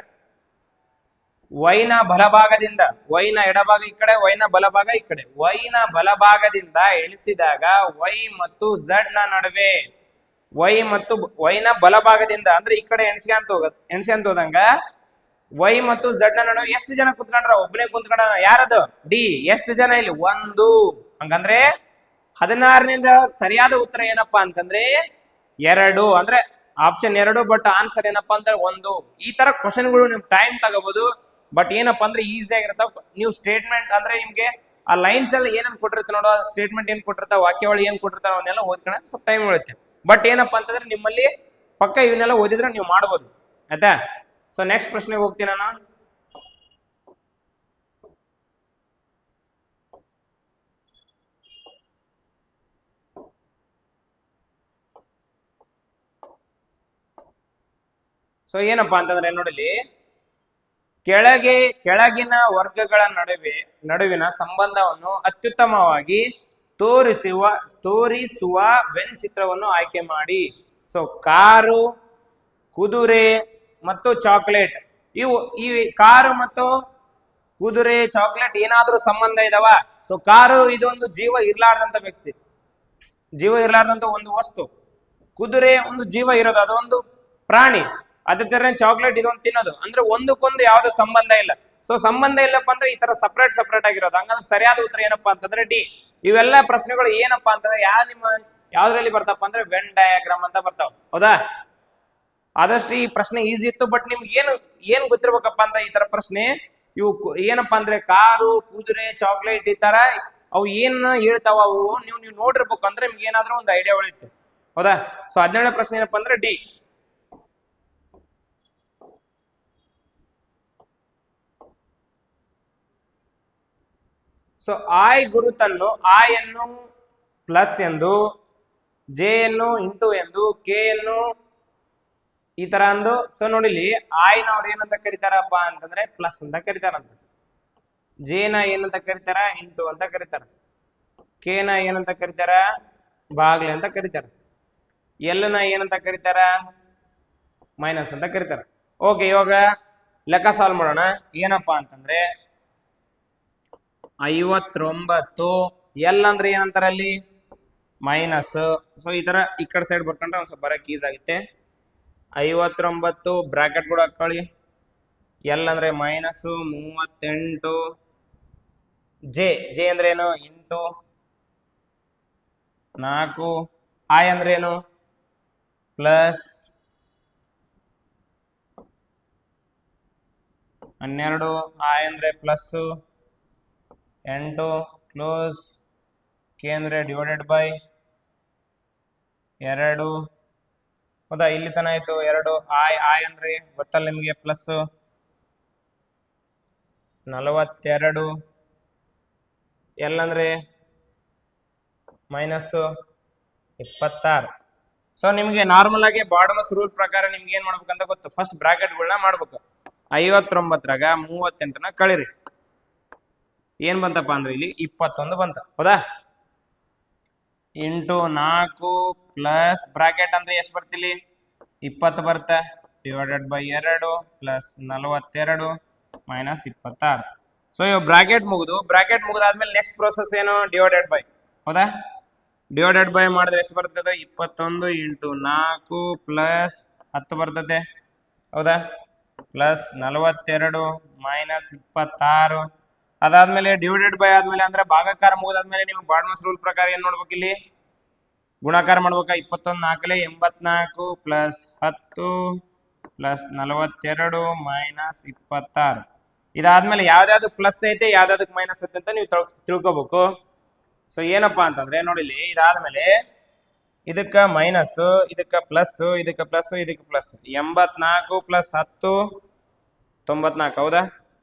ವೈನ ಬಲಭಾಗದಿಂದ, ವೈನ ಎಡಭಾಗ ಈ ಕಡೆ, ವೈನ ಬಲಭಾಗ ಈ ಕಡೆ. ವೈನ ಬಲಭಾಗದಿಂದ ಎಣಿಸಿದಾಗ ವೈ ಮತ್ತು ಝಡ್ ನ ನಡುವೆ, ವೈನ ಬಲಭಾಗದಿಂದ ಅಂದ್ರೆ ಈ ಕಡೆ ಎಣಿಸ್ಕೊಂತ ಹೋದಂಗ ವೈ ಮತ್ತು ಝಡ್ ನ ನಡುವೆ ಎಷ್ಟು ಜನ ಕುತ್ಕೊಂಡ್ರ? ಒಬ್ಬನೇ ಕುತ್ಕೊಂಡ. ಯಾರದು? ಡಿ. ಎಷ್ಟು ಜನ ಇಲ್ಲಿ? 1. ಹಂಗಂದ್ರೆ 16ನಿಂದ ಸರಿಯಾದ ಉತ್ತರ ಏನಪ್ಪಾ ಅಂತಂದ್ರೆ 2. ಅಂದ್ರೆ ಆಪ್ಷನ್ 2. ಬಟ್ ಆನ್ಸರ್ ಏನಪ್ಪಾ ಅಂದ್ರೆ 1. ಈ ತರ ಕ್ವಶನ್ಗಳು ನಿಮ್ ಟೈಮ್ ತಗೋಬಹುದು. ಬಟ್ ಏನಪ್ಪಾ ಅಂದ್ರೆ ಈಸಿ ಆಗಿರ್ತಾವ. ನೀವು ಸ್ಟೇಟ್ಮೆಂಟ್ ಅಂದ್ರೆ ನಿಮ್ಗೆ ಆ ಲೈನ್ಸ್ ಎಲ್ಲ ಏನೇನ್ ಕೊಟ್ಟಿರ್ತಾವ ನೋಡೋ, ಸ್ಟೇಟ್ಮೆಂಟ್ ಏನ್ ಕೊಟ್ಟಿರ್ತಾವ, ವಾಕ್ಯಾವಳಿ ಏನ್ ಕೊಟ್ಟಿರ್ತಾವ, ಅವನ್ನೆಲ್ಲ ಓದ್ಕೊಳ್ಳೋಕೆ ಸ್ವಲ್ಪ ಟೈಮ್ ಉಳಿಯುತ್ತೆ. ಬಟ್ ಏನಪ್ಪಾ ಅಂತಂದ್ರೆ ನಿಮ್ಮಲ್ಲಿ ಪಕ್ಕ ಇವನ್ನೆಲ್ಲ ಓದಿದ್ರೆ ನೀವು ಮಾಡ್ಬೋದು, ಆಯ್ತಾ? ಸೊ ನೆಕ್ಸ್ಟ್ ಪ್ರಶ್ನೆಗೆ ಹೋಗ್ತೀನಿ ನಾನು. ಸೊ ಏನಪ್ಪಾ ಅಂತಂದ್ರೆ ನೋಡಲಿ, ಕೆಳಗಿನ ವರ್ಗಗಳ ನಡುವಿನ ಸಂಬಂಧವನ್ನು ಅತ್ಯುತ್ತಮವಾಗಿ ತೋರಿಸುವ ವೆನ್ ಚಿತ್ರವನ್ನು ಆಯ್ಕೆ ಮಾಡಿ. ಸೊ ಕಾರು, ಕುದುರೆ ಮತ್ತು ಚಾಕ್ಲೇಟ್, ಈ ಕಾರು ಮತ್ತು ಕುದುರೆ, ಚಾಕ್ಲೇಟ್ ಏನಾದ್ರೂ ಸಂಬಂಧ ಇದಾವ? ಸೊ ಕಾರು ಇದೊಂದು ಜೀವ ಇರ್ಲಾರ್ದಂತ ವ್ಯಕ್ತಿ, ಜೀವ ಇರ್ಲಾರ್ದಂತ ಒಂದು ವಸ್ತು. ಕುದುರೆ ಒಂದು ಜೀವ ಇರೋದು, ಅದೊಂದು ಪ್ರಾಣಿ. ಅದೇ ತರ ಚಾಕ್ಲೇಟ್ ಇದೊಂದು ತಿನ್ನೋದು. ಅಂದ್ರೆ ಒಂದಕ್ಕೊಂದು ಯಾವ್ದು ಸಂಬಂಧ ಇಲ್ಲ. ಸೊ ಸಂಬಂಧ ಇಲ್ಲಪ್ಪ ಅಂದ್ರೆ ಈ ತರ ಸಪರೇಟ್ ಆಗಿರೋದು. ಹಂಗಂದ್ರೆ ಸರಿಯಾದ ಉತ್ತರ ಏನಪ್ಪಾ ಅಂತಂದ್ರೆ ಡಿ. ಇವೆಲ್ಲ ಪ್ರಶ್ನೆಗಳು ಏನಪ್ಪಾ ಅಂತಂದ್ರೆ ಯಾವ್ದ್ರಲ್ಲಿ ಬರ್ತಾವಪ್ಪ ಅಂದ್ರೆ ವೆನ್ ಡಯಾಗ್ರಾಮ್ ಅಂತ ಬರ್ತಾವ, ಹೌದಾ? ಆದಷ್ಟು ಈ ಪ್ರಶ್ನೆ ಈಸಿ ಇತ್ತು. ಬಟ್ ನಿಮ್ಗೆ ಏನ್ ಗೊತ್ತಿರ್ಬೇಕಪ್ಪ ಅಂತ ಈ ತರ ಪ್ರಶ್ನೆ, ಇವು ಏನಪ್ಪಾ ಅಂದ್ರೆ ಕಾರು, ಕುದುರೆ, ಚಾಕ್ಲೇಟ್ ಈ ತರ ಅವು ಏನ್ ಹೇಳ್ತಾವ, ಅವು ನೀವು ನೋಡಿರ್ಬೇಕು. ಅಂದ್ರೆ ನಿಮ್ಗೆ ಏನಾದ್ರೂ ಒಂದು ಐಡಿಯಾ ಉಳಿಯುತ್ತೆ, ಹೌದಾ? ಸೊ 17ನೇ ಪ್ರಶ್ನೆ ಏನಪ್ಪಾ ಅಂದ್ರೆ ಡಿ. ಸೊ ಐ ಗುರುತನ್ನು ಐ ಅನ್ನು ಪ್ಲಸ್ ಎಂದು, ಜೆ ಯನ್ನು ಇಂಟು ಎಂದು, ಕೆ ಯನ್ನು ಈ ತರ ಅಂದು. ಸೊ ನೋಡಿಲಿ, ಐನವ್ರು ಏನಂತ ಕರಿತಾರಪ್ಪ ಅಂತಂದ್ರೆ ಪ್ಲಸ್ ಅಂತ ಕರಿತಾರಂತ. ಜೆ ನ ಏನಂತ ಕರಿತಾರ? ಇಂಟು ಅಂತ ಕರಿತಾರ. ಕೆ ನ ಏನಂತ ಕರಿತಾರ? ಬಾಗ್ಲೆ ಅಂತ ಕರಿತಾರ. ಎಲ್ ನ ಏನಂತ ಕರಿತಾರ? ಮೈನಸ್ ಅಂತ ಕರಿತಾರ. ಓಕೆ, ಇವಾಗ ಲೆಕ್ಕ ಸಾಲ್ವ್ ಮಾಡೋಣ. ಏನಪ್ಪಾ ಅಂತಂದ್ರೆ 59, ಎಲ್ ಅಂದ್ರೆ ಏನಂತಾರ ಅಲ್ಲಿ? ಮೈನಸ್. ಸೊ ಈ ತರ ಈ ಕಡೆ ಸೈಡ್ ಬರ್ಕೊಂಡ್ರೆ ಒಂದ್ ಸ್ವಲ್ಪ ಬರಕ್ ಈಸ್ ಆಗುತ್ತೆ. 59 ಬ್ರಾಕೆಟ್ ಕೂಡ ಹಾಕೊಳ್ಳಿ. ಎಲ್ ಅಂದ್ರೆ ಮೈನಸ್ 38. ಜೆ ಅಂದ್ರೆ ಏನು? ಇಂಟು 4. ಐ ಅಂದ್ರೆ ಏನು? ಪ್ಲಸ್ 12. ಐ ಅಂದ್ರೆ ಪ್ಲಸ್ 8 ಕ್ಲೋಸ್. ಕೆ ಅಂದ್ರೆ ಡಿವೈಡೆಡ್ ಬೈ 2. ಹೌದಾ? ಇಲ್ಲಿ ತನ ಆಯ್ತು 2. ಐ ಅಂದ್ರೆ ಗೊತ್ತಲ್ಲ ನಿಮಗೆ, ಪ್ಲಸ್ 42. ಎಲ್ ಅಂದ್ರೆ ಮೈನಸ್ 26. ಸೊ ನಿಮ್ಗೆ ನಾರ್ಮಲ್ ಆಗಿ ಬಾರ್ಡಮಸ್ ರೂಲ್ ಪ್ರಕಾರ ನಿಮ್ಗೆ ಏನ್ ಮಾಡ್ಬೇಕಂತ ಗೊತ್ತು. ಫಸ್ಟ್ ಬ್ರಾಕೆಟ್ಗಳನ್ನ ಮಾಡ್ಬೇಕು. 59ರಾಗ 38ನ ಕಳಿರಿ. ಏನ್ ಬಂತಪ್ಪ ಅಂದ್ರೆ ಇಲ್ಲಿ 21 ಬಂತ, ಹೌದಾ? ಇಂಟು 4 ಪ್ಲಸ್ ಬ್ರಾಕೆಟ್ ಅಂದ್ರೆ ಎಷ್ಟು ಬರ್ತಿಲ್ಲಿ 20 ಬರ್ತ, divided by 2 plus 42 minus 26. So ಇವ್ ಬ್ರಾಕೆಟ್ ಮುಗಿದಾದ್ಮೇಲೆ ನೆಕ್ಸ್ಟ್ ಪ್ರೋಸೆಸ್ ಏನು, ಡಿವೈಡೆಡ್ ಬೈ, ಹೌದಾ? ಡಿವೈಡೆಡ್ ಬೈ ಮಾಡಿದ್ರೆ ಎಷ್ಟು ಬರ್ತದೆ, 21 ಇಂಟು 4 ಪ್ಲಸ್ 10 ಬರ್ತದೆ, ಹೌದಾ? Plus 42 minus 26. ಅದಾದ್ಮೇಲೆ ಡಿವೈಡೆಡ್ ಬೈ ಆದ್ಮೇಲೆ ಅಂದ್ರೆ ಭಾಗಾಕಾರ ಮುಗಿದಾದ್ಮೇಲೆ ನೀವು ಬಾಡ್ಮಸ್ ರೂಲ್ ಪ್ರಕಾರ ಏನ್ ನೋಡ್ಬೇಕು, ಇಲ್ಲಿ ಗುಣಾಕಾರ ಮಾಡ್ಬೇಕಾ. 21 4 84 ಪ್ಲಸ್ 10 ಪ್ಲಸ್ 42 ಮೈನಸ್ 26. ಇದಾದ್ಮೇಲೆ ಯಾವ್ದಾವ್ದು ಪ್ಲಸ್ ಐತೆ ಯಾವ್ದಾವ್ದಕ್ಕೆ ಮೈನಸ್ ಐತೆ ಅಂತ ನೀವು ತಿಳ್ಕೊಬೇಕು. ಸೊ ಏನಪ್ಪಾ ಅಂತಂದ್ರೆ ನೋಡಿಲಿ, ಇದಾದ್ಮೇಲೆ ಇದಕ್ಕ ಮೈನಸ್, ಇದಕ್ಕ ಪ್ಲಸ್, ಇದಕ್ಕ ಪ್ಲಸ್, ಇದಕ್ಕೆ ಪ್ಲಸ್. 84 ಪ್ಲಸ್ 10 94, ಹೌದಾ?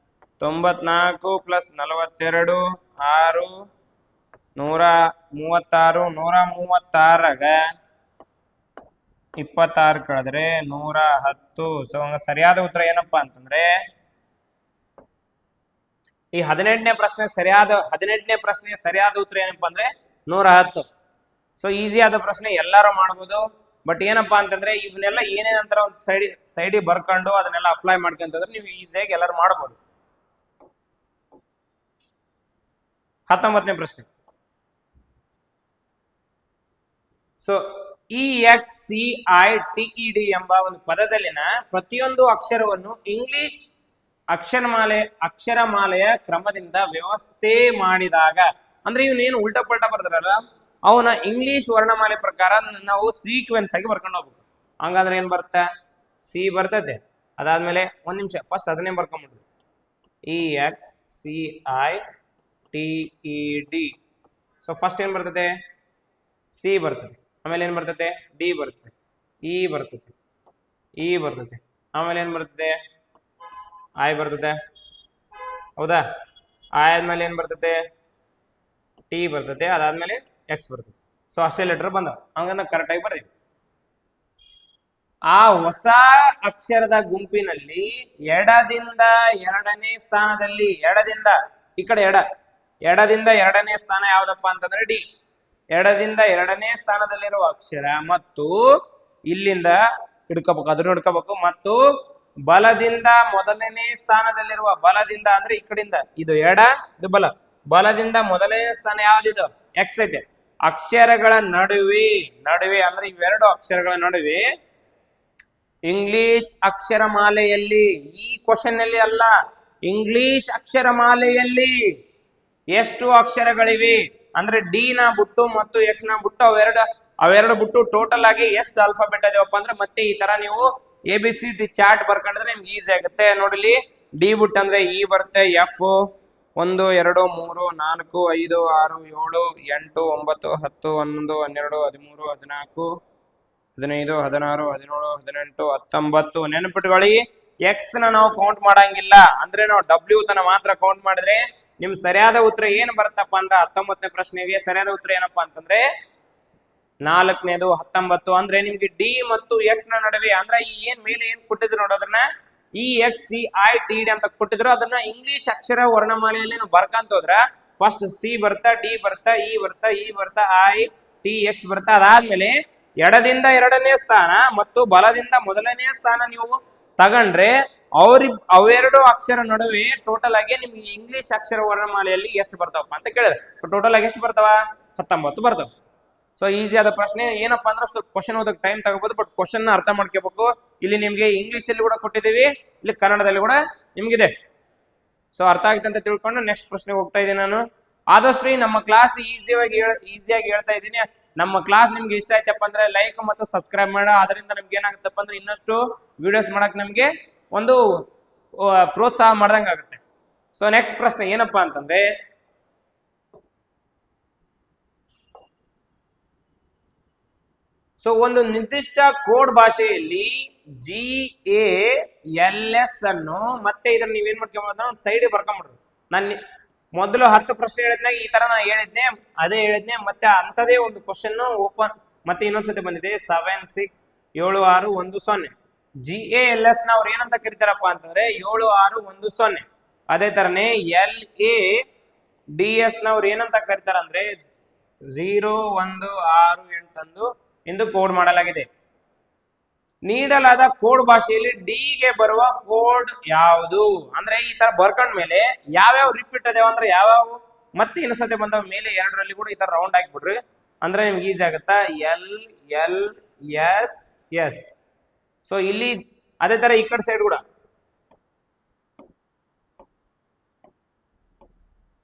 94 ಪ್ಲಸ್ 42 6 136. 136ಗ 26 ಕಳೆದ್ರೆ 110. ಸೊ ಸರಿಯಾದ ಉತ್ತರ ಏನಪ್ಪಾ ಅಂತಂದ್ರೆ ಈ 18ನೇ ಪ್ರಶ್ನೆ ಸರಿಯಾದ ಉತ್ತರ ಏನಪ್ಪಾ ಅಂದ್ರೆ 110. ಸೊ ಈಸಿ ಆದ ಪ್ರಶ್ನೆ, ಎಲ್ಲಾರು ಮಾಡ್ಬೋದು. ಬಟ್ ಏನಪ್ಪಾ ಅಂತಂದ್ರೆ ಇವನ್ನೆಲ್ಲ ಏನೇನಂತರ ಒಂದು ಸೈಡಿಗೆ ಬರ್ಕೊಂಡು ಅದನ್ನೆಲ್ಲ ಅಪ್ಲೈ ಮಾಡ್ಕೊಂತಂದ್ರೆ ನೀವು ಈಸಿಯಾಗಿ ಎಲ್ಲರೂ ಮಾಡ್ಬೋದು. 19ನೇ ಪ್ರಶ್ನೆ. ಸೊ EXCITED ಎಂಬ ಒಂದು ಪದದಲ್ಲಿನ ಪ್ರತಿಯೊಂದು ಅಕ್ಷರವನ್ನು ಇಂಗ್ಲಿಷ್ ಅಕ್ಷರಮಾಲೆಯ ಕ್ರಮದಿಂದ ವ್ಯವಸ್ಥೆ ಮಾಡಿದಾಗ, ಅಂದ್ರೆ ಇವನೇನು ಉಲ್ಟಾ ಪಲ್ಟಾ ಬರ್ತಾರಲ್ಲ ಅವನ ಇಂಗ್ಲಿಷ್ ವರ್ಣಮಾಲೆ ಪ್ರಕಾರ ನಾವು ಸೀಕ್ವೆನ್ಸ್ ಆಗಿ ಬರ್ಕೊಂಡು ಹೋಗ್ಬೇಕು. ಹಂಗಂದ್ರೆ ಏನ್ ಬರುತ್ತೆ, ಸಿ ಬರ್ತದೆ. ಅದಾದ್ಮೇಲೆ ಒಂದ್ ನಿಮಿಷ ಫಸ್ಟ್ ಅದನ್ನೇ ಬರ್ಕೊಂಡ್ಬಿಡ್ರಿ. EXCITED. ಸೊ ಫಸ್ಟ್ ಏನ್ ಬರ್ತದೆ, ಸಿ ಬರ್ತದೆ. ಆಮೇಲೆ ಏನ್ ಬರ್ತದೆ, ಡಿ ಬರ್ತದೆ, ಇ ಬರ್ತದೆ, ಇ ಬರ್ತದೆ. ಆಮೇಲೆ ಏನ್ ಬರ್ತದೆ, ಐ ಬರ್ತದೆ, ಹೌದಾ? ಐ ಆದ್ಮೇಲೆ ಏನ್ ಬರ್ತದೆ, ಟಿ ಬರ್ತದೆ. ಅದಾದ್ಮೇಲೆ ಎಕ್ಸ್ ಬರ್ತದೆ. ಸೊ ಅಷ್ಟೇ ಲೆಟರ್ ಬಂದವ, ಹಂಗಂದ್ರೆ ಕರೆಕ್ಟ್ ಆಗಿ ಬರ್ತೀವಿ. ಆ ಹೊಸ ಅಕ್ಷರದ ಗುಂಪಿನಲ್ಲಿ ಎಡದಿಂದ ಎರಡನೇ ಸ್ಥಾನದಲ್ಲಿ, ಎಡದಿಂದ ಈ ಕಡೆ ಎಡದಿಂದ ಎರಡನೇ ಸ್ಥಾನ ಯಾವ್ದಪ್ಪ ಅಂತಂದ್ರೆ ಡಿ. ಎಡದಿಂದ ಎರಡನೇ ಸ್ಥಾನದಲ್ಲಿರುವ ಅಕ್ಷರ ಮತ್ತು ಇಲ್ಲಿಂದ ಹಿಡ್ಕೋಬೇಕು, ಅದನ್ನು ಹಿಡ್ಕೋಬೇಕು. ಮತ್ತು ಬಲದಿಂದ ಮೊದಲನೇ ಸ್ಥಾನದಲ್ಲಿರುವ, ಬಲದಿಂದ ಅಂದ್ರೆ ಈ ಕಡೆಯಿಂದ, ಇದು ಎಡ ಇದು ಬಲದಿಂದ ಮೊದಲನೇ ಸ್ಥಾನ ಯಾವ್ದಿದು, ಎಕ್ಸ್ ಐತೆ. ಅಕ್ಷರಗಳ ನಡುವೆ ಅಂದ್ರೆ ಇವೆರಡು ಅಕ್ಷರಗಳ ನಡುವೆ ಇಂಗ್ಲಿಷ್ ಅಕ್ಷರಮಾಲೆಯಲ್ಲಿ, ಈ ಕ್ವಶನ್ ಅಲ್ಲಿ ಅಲ್ಲ, ಇಂಗ್ಲಿಷ್ ಅಕ್ಷರಮಾಲೆಯಲ್ಲಿ ಎಷ್ಟು ಅಕ್ಷರಗಳಿವೆ ಅಂದ್ರೆ ಡಿ ನ ಬಿಟ್ಟು ಮತ್ತು ಎಕ್ಸ್ ನ ಬಿಟ್ಟು ಅವೆರಡು ಬಿಟ್ಟು ಟೋಟಲ್ ಆಗಿ ಎಷ್ಟು ಆಲ್ಫಾಬೆಟ್ ಅದೇವಪ್ಪ ಅಂದ್ರೆ ಮತ್ತೆ ಈ ತರ ನೀವು ABCD ಚಾರ್ಟ್ ಬರ್ಕೊಂಡ್ರೆ ನಿಮ್ಗೆ ಈಸಿ ಆಗುತ್ತೆ. ನೋಡಿಲಿ, ಡಿ ಬಿಟ್ಟು ಅಂದ್ರೆ ಇ ಬರುತ್ತೆ, ಎಫ್ 1 2 3 4 5 6 7 8 9 10 11 12 13 14 15 16 17 18 19. ನೆನಪಿಟ್ಕೊಳ್ಳಿ, ಎಕ್ಸ್ ನ ನಾವು ಕೌಂಟ್ ಮಾಡಂಗಿಲ್ಲ. ಅಂದ್ರೆ ನಾವು ಡಬ್ಲ್ಯೂ ತನ ಮಾತ್ರ ಕೌಂಟ್ ಮಾಡಿದ್ರೆ ನಿಮ್ ಸರಿಯಾದ ಉತ್ತರ ಏನ್ ಬರುತ್ತಪ್ಪ ಅಂದ್ರೆ 19ನೇ ಪ್ರಶ್ನೆಗೆ ಸರಿಯಾದ ಉತ್ತರ ಏನಪ್ಪಾ ಅಂತಂದ್ರೆ 4ನೇದು 19. ಅಂದ್ರೆ ನಿಮ್ಗೆ ಡಿ ಮತ್ತು ಎಕ್ಸ್ ನ ನಡುವೆ ಅಂದ್ರೆ ಈ ಏನ್ ಮೇಲೆ ಏನ್ ಕೊಟ್ಟಿದ್ರು ನೋಡೋದನ್ನ EXCITED ಅಂತ ಕೊಟ್ಟಿದ್ರು, ಅದನ್ನ ಇಂಗ್ಲಿಷ್ ಅಕ್ಷರ ವರ್ಣಮಾಲೆಯಲ್ಲಿ ನಾವು ಬರ್ಕಂತ ಹೋದ್ರ ಫಸ್ಟ್ ಸಿ ಬರ್ತಾ, ಡಿ ಬರ್ತಾ, ಇ ಬರ್ತಾ, ಇ ಬರ್ತಾ, ITX ಬರ್ತಾ. ಅದಾದ್ಮೇಲೆ ಎಡದಿಂದ ಎರಡನೇ ಸ್ಥಾನ ಮತ್ತು ಬಲದಿಂದ ಮೊದಲನೇ ಸ್ಥಾನ ನೀವು ತಗೊಂಡ್ರೆ ಅವೆರಡು ಅಕ್ಷರ ನಡುವೆ ಟೋಟಲ್ ಆಗಿ ನಿಮ್ಗೆ ಇಂಗ್ಲಿಷ್ ಅಕ್ಷರ ವರ್ಣಮಾಲೆಯಲ್ಲಿ ಎಷ್ಟು ಬರ್ತಾವಪ್ಪ ಅಂತ ಕೇಳಿದ್ರೆ, ಸೊ ಟೋಟಲ್ ಆಗಿ ಎಷ್ಟು ಬರ್ತಾವ, 19 ಬರ್ತಾವ. ಸೊ ಈಸಿ ಆದ ಪ್ರಶ್ನೆ. ಏನಪ್ಪಾ ಅಂದ್ರೆ ಸ್ವಲ್ಪ ಕ್ವಶನ್ ಓದಕ್ಕೆ ಟೈಮ್ ತಗೋಬಹುದು, ಬಟ್ ಕ್ವಶನ್ ಅರ್ಥ ಮಾಡ್ಕೋಬೇಕು. ಇಲ್ಲಿ ನಿಮ್ಗೆ ಇಂಗ್ಲಿಷ್ ಅಲ್ಲಿ ಕೂಡ ಕೊಟ್ಟಿದ್ದೀವಿ, ಇಲ್ಲಿ ಕನ್ನಡದಲ್ಲಿ ಕೂಡ ನಿಮ್ಗಿದೆ. ಸೊ ಅರ್ಥ ಆಗುತ್ತೆ ಅಂತ ತಿಳ್ಕೊಂಡು ನೆಕ್ಸ್ಟ್ ಪ್ರಶ್ನೆಗೆ ಹೋಗ್ತಾ ಇದ್ದೀನಿ ನಾನು. ಆದಷ್ಟು ನಮ್ಮ ಕ್ಲಾಸ್ ಈಸಿಯಾಗಿ ಹೇಳ್ತಾ ಇದ್ದೀನಿ. ನಮ್ಮ ಕ್ಲಾಸ್ ನಿಮ್ಗೆ ಇಷ್ಟ ಆಯ್ತಪ್ಪ ಅಂದ್ರೆ ಲೈಕ್ ಮತ್ತು ಸಬ್ಸ್ಕ್ರೈಬ್ ಮಾಡ. ಅದರಿಂದ ನಮ್ಗೆ ಏನಾಗುತ್ತಪ್ಪ ಅಂದ್ರೆ ಇನ್ನಷ್ಟು ವಿಡಿಯೋಸ್ ಮಾಡಕ್ ನಮ್ಗೆ ಒಂದು ಪ್ರೋತ್ಸಾಹ ಮಾಡ್ದಂಗೆ ಆಗುತ್ತೆ. ಸೊ ನೆಕ್ಸ್ಟ್ ಪ್ರಶ್ನೆ ಏನಪ್ಪಾ ಅಂತಂದ್ರೆ, ಸೊ ಒಂದು ನಿರ್ದಿಷ್ಟ ಕೋಡ್ ಭಾಷೆಯಲ್ಲಿ GALS ಅನ್ನು ಮತ್ತೆ ಇದನ್ನ ನೀವೇನ್ ಮಾಡ್ಕೊಂಡ್ರೆ ಒಂದು ಸೈಡ್ ಬರ್ಕೊಂಡ್ಬಿಡ್ರಿ. ನಾನು ಮೊದಲು 10 ಪ್ರಶ್ನೆ ಹೇಳಿದ್ನಾಗ ಈ ತರ ನಾ ಅದೇ ಹೇಳಿದ್ನೆ. ಮತ್ತೆ ಅಂತದೇ ಒಂದು ಕ್ವಶನ್ ಓಪನ್ ಮತ್ತೆ ಇನ್ನೊಂದ್ಸತಿ ಬಂದಿದೆ 7 6 7 6 1 0. GALS ನ ಅವ್ರು ಏನಂತ ಕರೀತಾರಪ್ಪ ಅಂತಂದ್ರೆ 7 6 1 0. ಅದೇ ತರನೇ ಡಿ ಎಸ್ ನವ್ರು ಏನಂತ ಕರೀತಾರೆ ಅಂದ್ರೆ 0168 ಎಂದು ಕೋಡ್ ಮಾಡಲಾಗಿದೆ. ನೀಡಲಾದ ಕೋಡ್ ಭಾಷೆಯಲ್ಲಿ ಡಿ ಗೆ ಬರುವ ಕೋಡ್ ಯಾವುದು ಅಂದ್ರೆ ಈ ತರ ಬರ್ಕೊಂಡ್ಮೇಲೆ ಯಾವ್ಯಾವ ರಿಪೀಟ್ ಅದಾವ ಅಂದ್ರೆ ಯಾವ್ಯಾವ ಮತ್ತೆ ಇನ್ನೊಂದ್ಸತಿ ಬಂದವ ಮೇಲೆ ಎರಡರಲ್ಲಿ ಕೂಡ ಈ ತರ ರೌಂಡ್ ಹಾಕ್ಬಿಡ್ರಿ ಅಂದ್ರೆ ನಿಮ್ಗೆ ಈಸಿ ಆಗುತ್ತಾ. L L S S. So ಇಲ್ಲಿ ಅದೇ ತರ ಈ ಕಡೆ ಸೈಡ್ ಕೂಡ.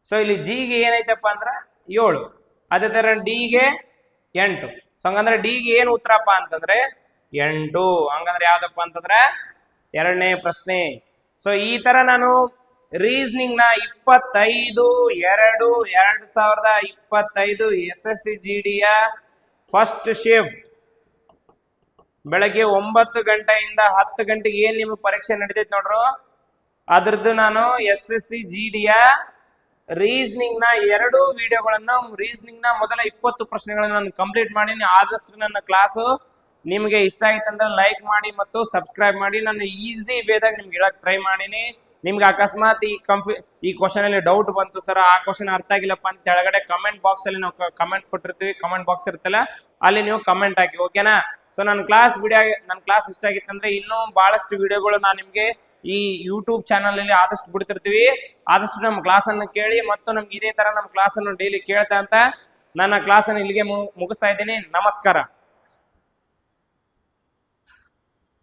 ಸೊ ಇಲ್ಲಿ ಜಿ ಗೆ ಏನೈತಪ್ಪ ಅಂದ್ರ 7, ಅದೇ ತರ ಡಿ ಗೆ 8. ಸೊ ಹಂಗಂದ್ರೆ ಡಿ ಗೆ ಏನು ಉತ್ತರಪ್ಪ ಅಂತಂದ್ರೆ 8. ಹಂಗಂದ್ರೆ ಯಾವ್ದಪ್ಪ ಅಂತಂದ್ರೆ ಎರಡನೇ ಪ್ರಶ್ನೆ. ಸೊ ಈ ತರ ನಾನು ರೀಸನಿಂಗ್ ನ 25/2/2025 SSC GD ಯ ಫಸ್ಟ್ ಶಿಫ್ಟ್ ಬೆಳಗ್ಗೆ 9 ಗಂಟೆಯಿಂದ 10 ಗಂಟೆಗೆ ಏನ್ ನಿಮ್ಗೆ ಪರೀಕ್ಷೆ ನಡೀತೈತಿ ನೋಡ್ರು, ಅದ್ರದ್ದು ನಾನು SSC GD ಯ ರೀಸನಿಂಗ್ ನ 2 ವಿಡಿಯೋಗಳನ್ನ, ರೀಸನಿಂಗ್ ನ ಮೊದಲ 20 ಪ್ರಶ್ನೆಗಳನ್ನ ನಾನು ಕಂಪ್ಲೀಟ್ ಮಾಡೀನಿ. ಆದಷ್ಟು ನನ್ನ ಕ್ಲಾಸು ನಿಮ್ಗೆ ಇಷ್ಟ ಆಯ್ತು ಅಂದ್ರೆ ಲೈಕ್ ಮಾಡಿ ಮತ್ತು ಸಬ್ಸ್ಕ್ರೈಬ್ ಮಾಡಿ. ನಾನು ಈಸಿ ವೇದಾಗ ನಿಮ್ಗೆ ಹೇಳಕ್ ಟ್ರೈ ಮಾಡೀನಿ. ನಿಮ್ಗೆ ಅಕಸ್ಮಾತ್ ಈ ಕ್ವಶನ್ ಅಲ್ಲಿ ಡೌಟ್ ಬಂತು, ಸರ್ ಆ ಕ್ವಶನ್ ಅರ್ಥ ಆಗಿಲ್ಲಪ್ಪ ಅಂತ ಕೆಳಗಡೆ ಕಮೆಂಟ್ ಬಾಕ್ಸ್ ಅಲ್ಲಿ ನಾವು ಕಮೆಂಟ್ ಕೊಟ್ಟಿರ್ತೀವಿ, ಕಮೆಂಟ್ ಬಾಕ್ಸ್ ಇರ್ತಲ್ಲ ಅಲ್ಲಿ ನೀವು ಕಮೆಂಟ್ ಹಾಕಿ, ಓಕೆನಾ. ಸೊ ನನ್ನ ಕ್ಲಾಸ್ ಇಷ್ಟ ಆಗಿತ್ತಂದ್ರೆ ಇನ್ನೂ ಬಹಳಷ್ಟು ವಿಡಿಯೋಗಳು ನಾನು ನಿಮ್ಗೆ ಈ ಯೂಟ್ಯೂಬ್ ಚಾನಲ್ ಅಲ್ಲಿ ಆದಷ್ಟು ಬಿಡ್ತಿರ್ತೀವಿ. ಆದಷ್ಟು ನಮ್ಮ ಕ್ಲಾಸ್ ಅನ್ನು ಕೇಳಿ ಮತ್ತು ನಮ್ಗೆ ಇದೇ ತರ ನಮ್ಮ ಕ್ಲಾಸ್ ಅನ್ನು ಡೈಲಿ ಕೇಳ್ತಾ ಅಂತ ನನ್ನ ಕ್ಲಾಸ್ ಅನ್ನು ಇಲ್ಲಿಗೆ ಮುಗಿಸ್ತಾ ಇದ್ದೀನಿ. ನಮಸ್ಕಾರ.